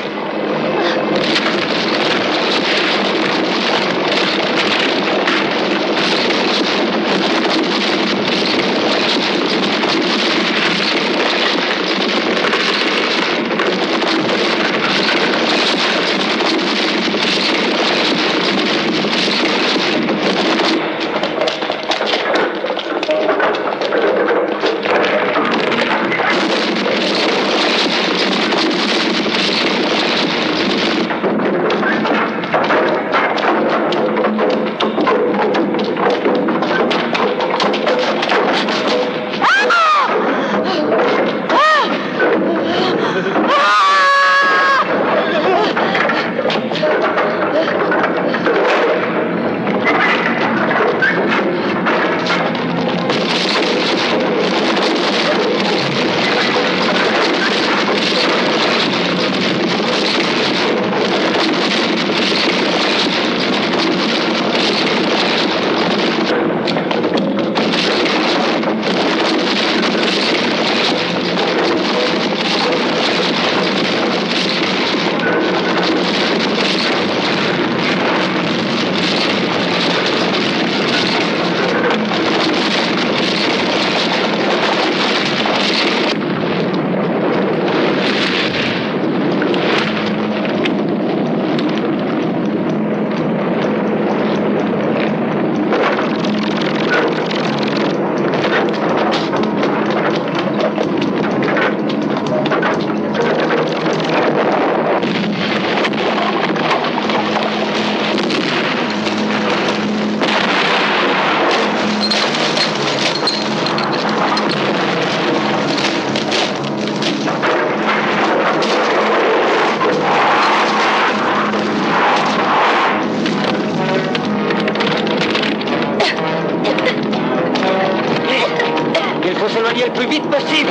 [SPEAKER 5] Le plus vite possible.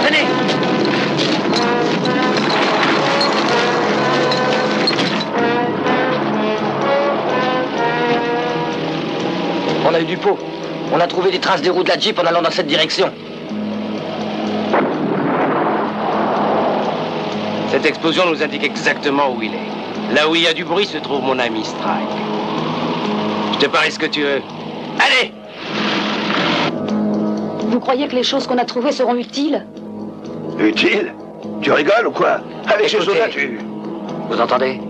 [SPEAKER 5] Venez. On a eu du pot. On a trouvé des traces des roues de la Jeep en allant dans cette direction.
[SPEAKER 9] Cette explosion nous indique exactement où il est. Là où il y a du bruit se trouve mon ami Strike. Je te parie ce que tu veux. Allez!
[SPEAKER 4] Vous croyez que les choses qu'on a trouvées seront utiles?
[SPEAKER 7] Utile? Tu rigoles ou quoi? Avec ces choses-là, tu...
[SPEAKER 5] Vous entendez?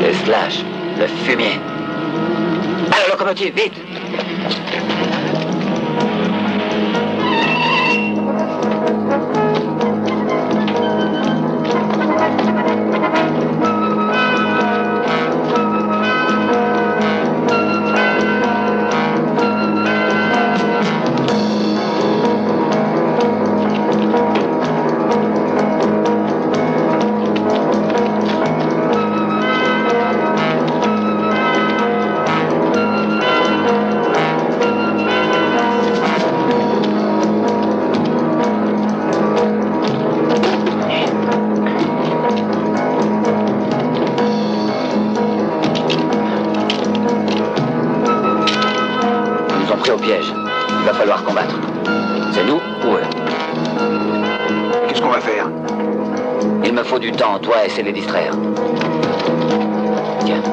[SPEAKER 5] Les slash, le fumier. À la locomotive, vite! Au piège. Il va falloir combattre. C'est nous ou eux?
[SPEAKER 7] Qu'est-ce qu'on va faire?
[SPEAKER 5] Il me faut du temps, toi, essaie de les distraire. Tiens.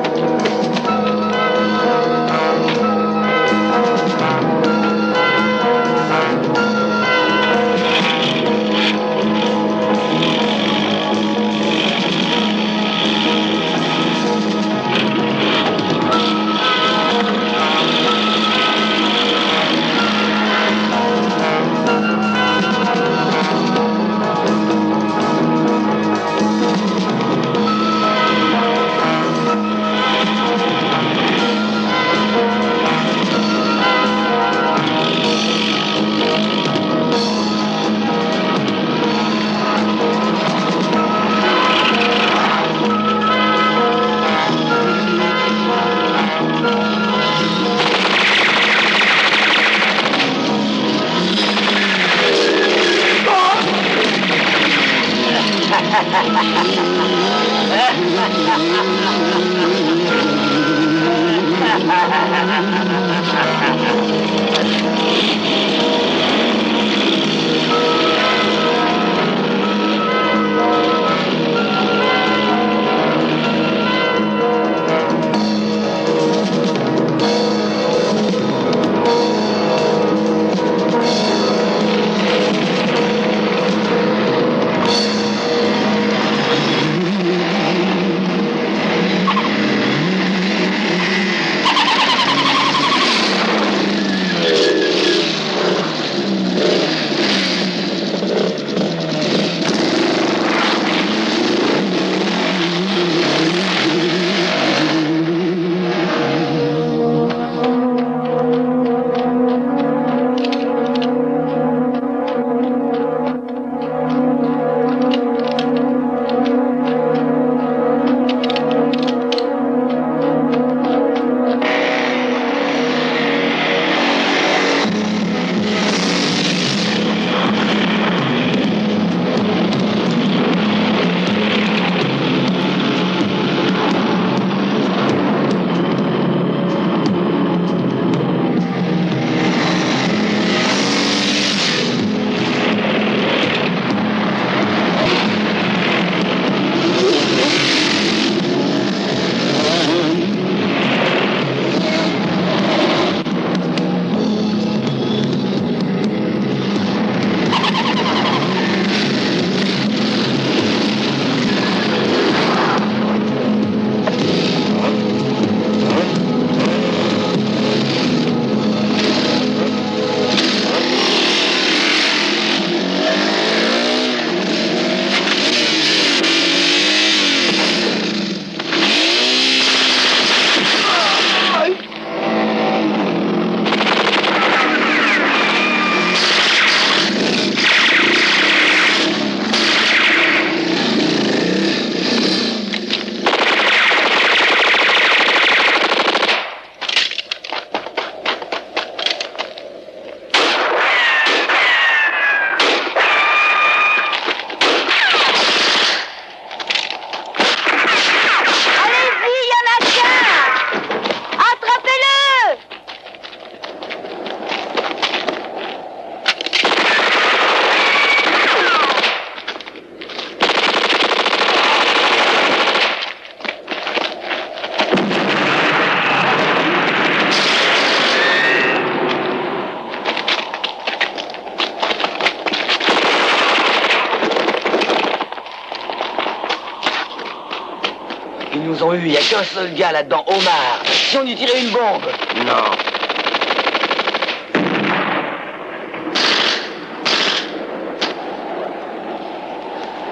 [SPEAKER 5] Ils nous ont eu, il n'y a qu'un seul gars là-dedans, Omar. Si on y tirait une bombe.
[SPEAKER 9] Non.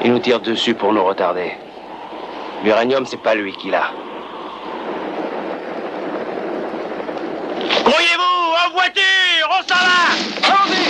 [SPEAKER 9] Il nous tire dessus pour nous retarder. L'uranium, c'est pas lui qui l'a. Grouillez-vous, en voiture, on s'en va. Allons-y.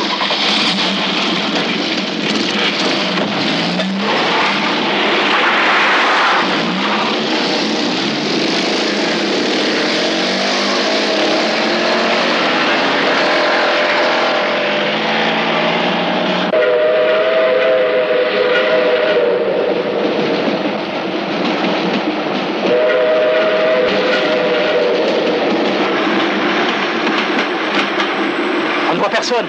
[SPEAKER 9] Personne.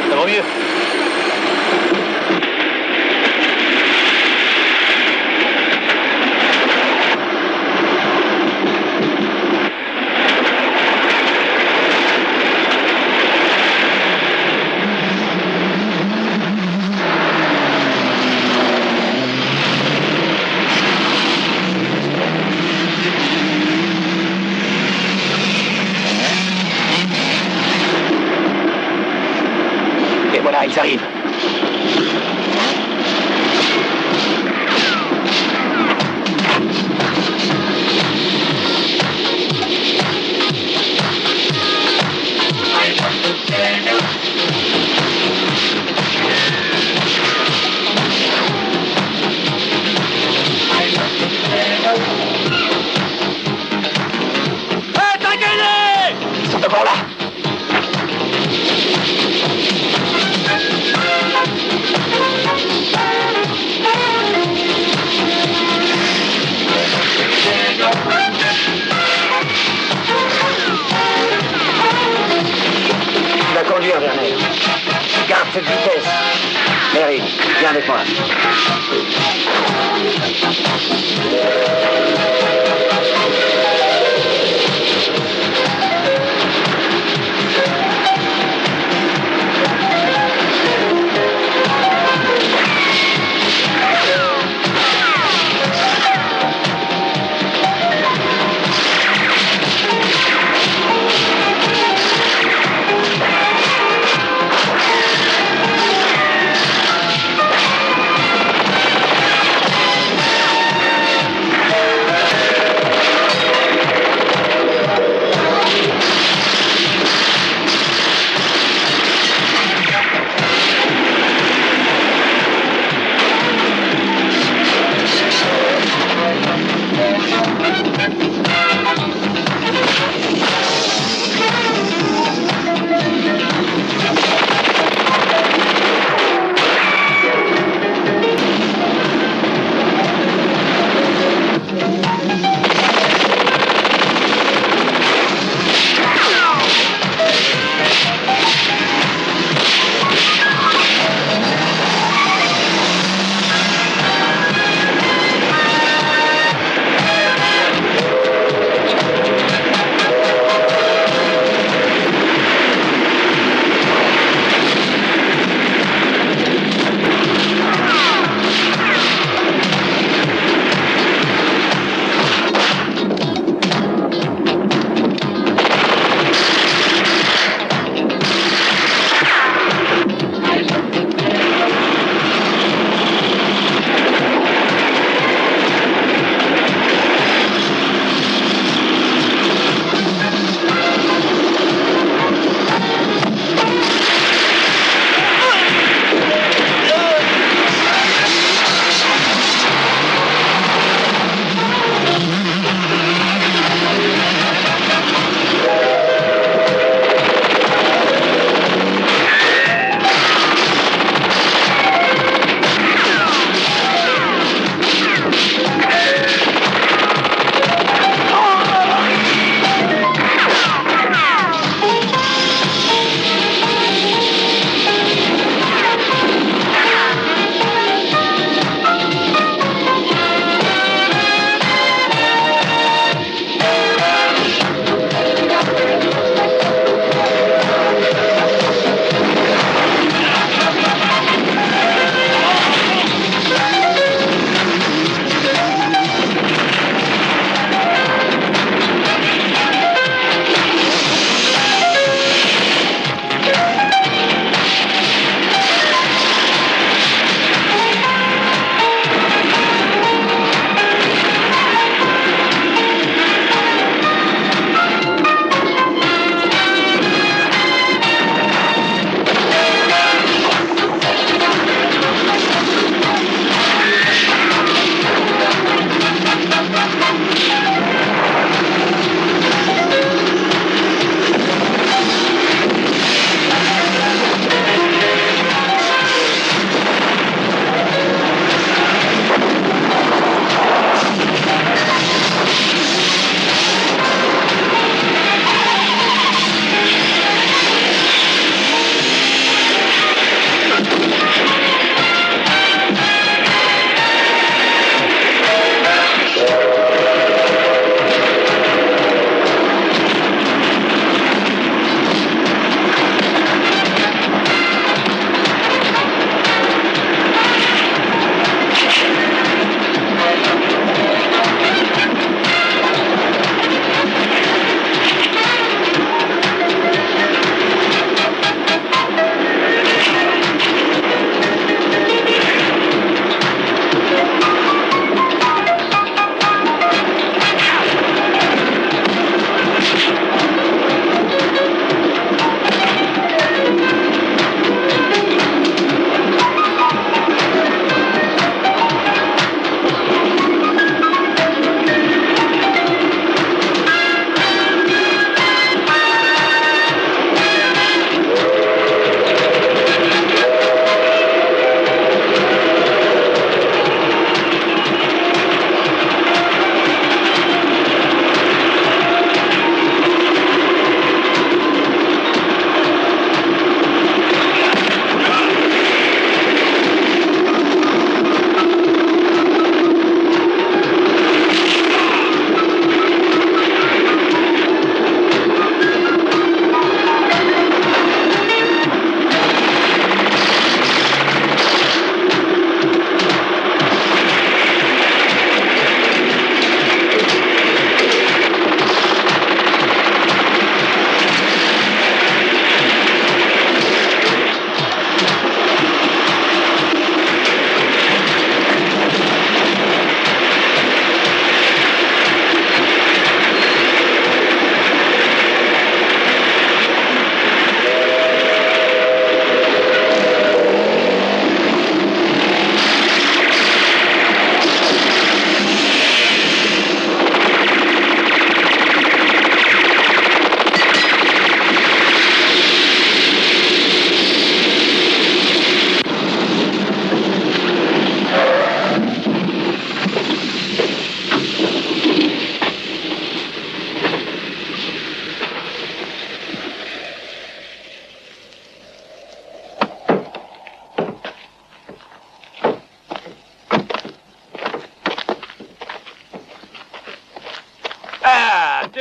[SPEAKER 9] Ça va mieux. Ils arrivent. Ils sont encore là.
[SPEAKER 3] cette vitesse. Mary, viens avec moi.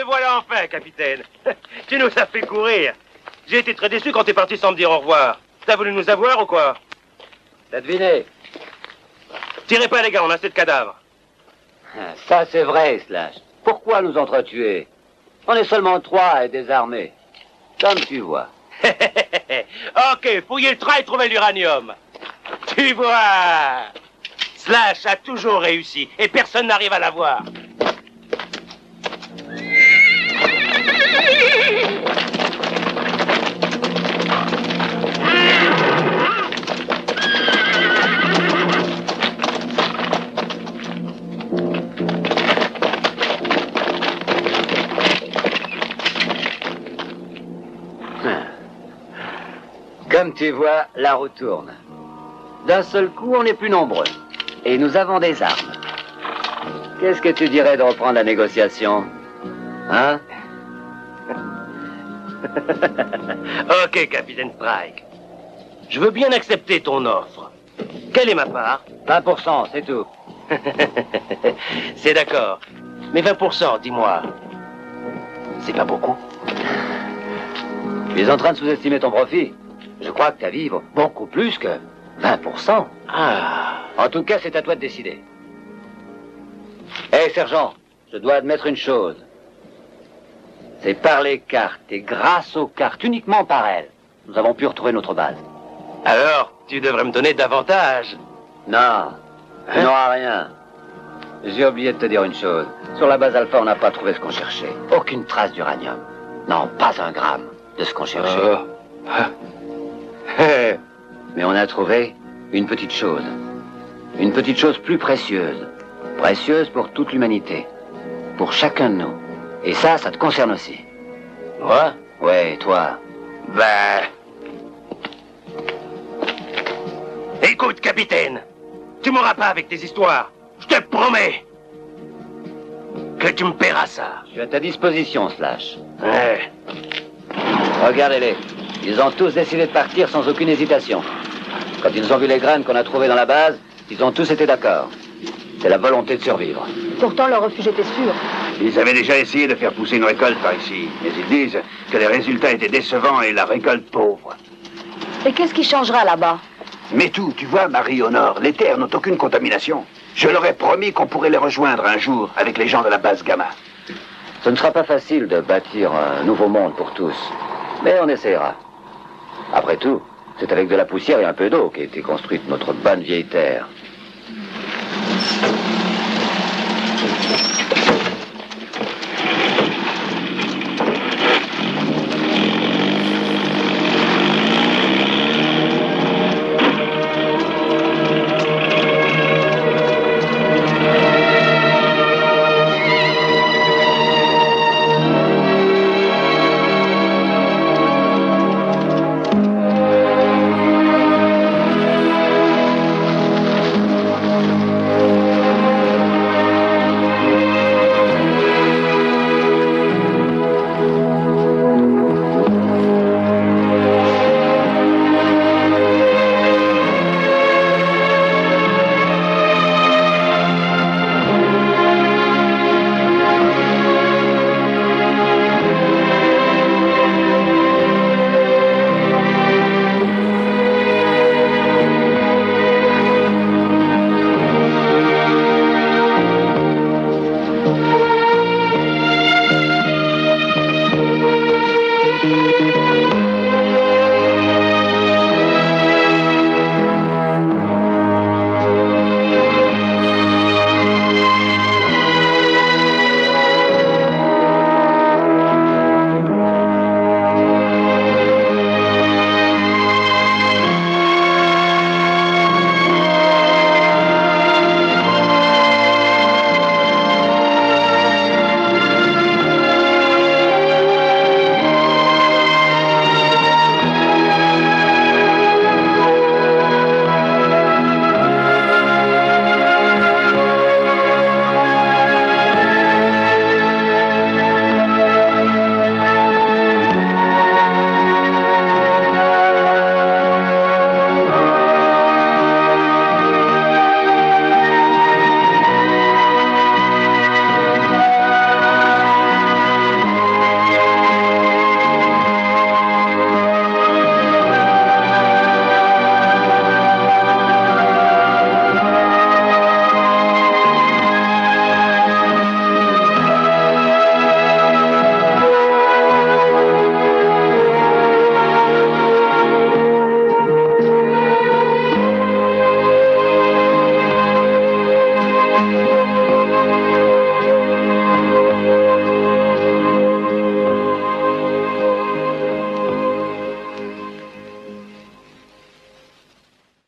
[SPEAKER 9] te voilà enfin, capitaine. Tu nous as fait courir. J'ai été très déçu quand t'es parti sans me dire au revoir. T'as voulu nous avoir ou quoi?
[SPEAKER 3] T'as deviné?
[SPEAKER 9] Tirez pas, les gars, on a assez de cadavres.
[SPEAKER 3] Ça, c'est vrai, Slash. Pourquoi nous entretuer? On est seulement 3 à être désarmés. Comme tu vois.
[SPEAKER 9] Ok, fouillez le train et trouvez l'uranium. Tu vois, Slash a toujours réussi et personne n'arrive à l'avoir.
[SPEAKER 3] Comme tu vois, la roue tourne. D'un seul coup, on est plus nombreux. Et nous avons des armes. Qu'est-ce que tu dirais de reprendre la négociation? Hein?
[SPEAKER 9] Ok, capitaine Strike. Je veux bien accepter ton offre. Quelle est ma part?
[SPEAKER 3] 20%, c'est tout.
[SPEAKER 9] C'est d'accord. Mais 20%, dis-moi. C'est pas beaucoup?
[SPEAKER 3] Tu es en train de sous-estimer ton profit. Je crois que tu as vivre beaucoup plus que 20%.
[SPEAKER 9] Ah.
[SPEAKER 3] En tout cas, c'est à toi de décider. Hé, sergent, je dois admettre une chose. C'est par les cartes et grâce aux cartes, uniquement par elles, nous avons pu retrouver notre base.
[SPEAKER 9] Alors, tu devrais me donner davantage.
[SPEAKER 3] Non, tu n'auras rien. J'ai oublié de te dire une chose. Sur la base Alpha, on n'a pas trouvé ce qu'on cherchait. Aucune trace d'uranium. Non, pas un gramme de ce qu'on cherchait. Mais on a trouvé une petite chose. Une petite chose plus précieuse. Précieuse pour toute l'humanité. Pour chacun de nous. Et ça te concerne aussi.
[SPEAKER 9] Moi?
[SPEAKER 3] Ouais, toi.
[SPEAKER 9] Ben... Écoute, capitaine. Tu m'auras pas avec tes histoires. Je te promets que tu me paieras ça.
[SPEAKER 3] Je suis à ta disposition, Slash.
[SPEAKER 9] Ouais.
[SPEAKER 3] Regardez-les. Ils ont tous décidé de partir sans aucune hésitation. Quand ils ont vu les graines qu'on a trouvées dans la base, ils ont tous été d'accord. C'est la volonté de survivre.
[SPEAKER 4] Pourtant, le refuge était sûr.
[SPEAKER 7] Ils avaient déjà essayé de faire pousser une récolte par ici, mais ils disent que les résultats étaient décevants et la récolte pauvre.
[SPEAKER 4] Et qu'est-ce qui changera là-bas?
[SPEAKER 7] Mais tout, tu vois, Marie, au nord, les terres n'ont aucune contamination. Je leur ai promis qu'on pourrait les rejoindre un jour avec les gens de la base Gamma.
[SPEAKER 3] Ce ne sera pas facile de bâtir un nouveau monde pour tous, mais on essaiera. Après tout, c'est avec de la poussière et un peu d'eau qu'a été construite notre bonne vieille terre.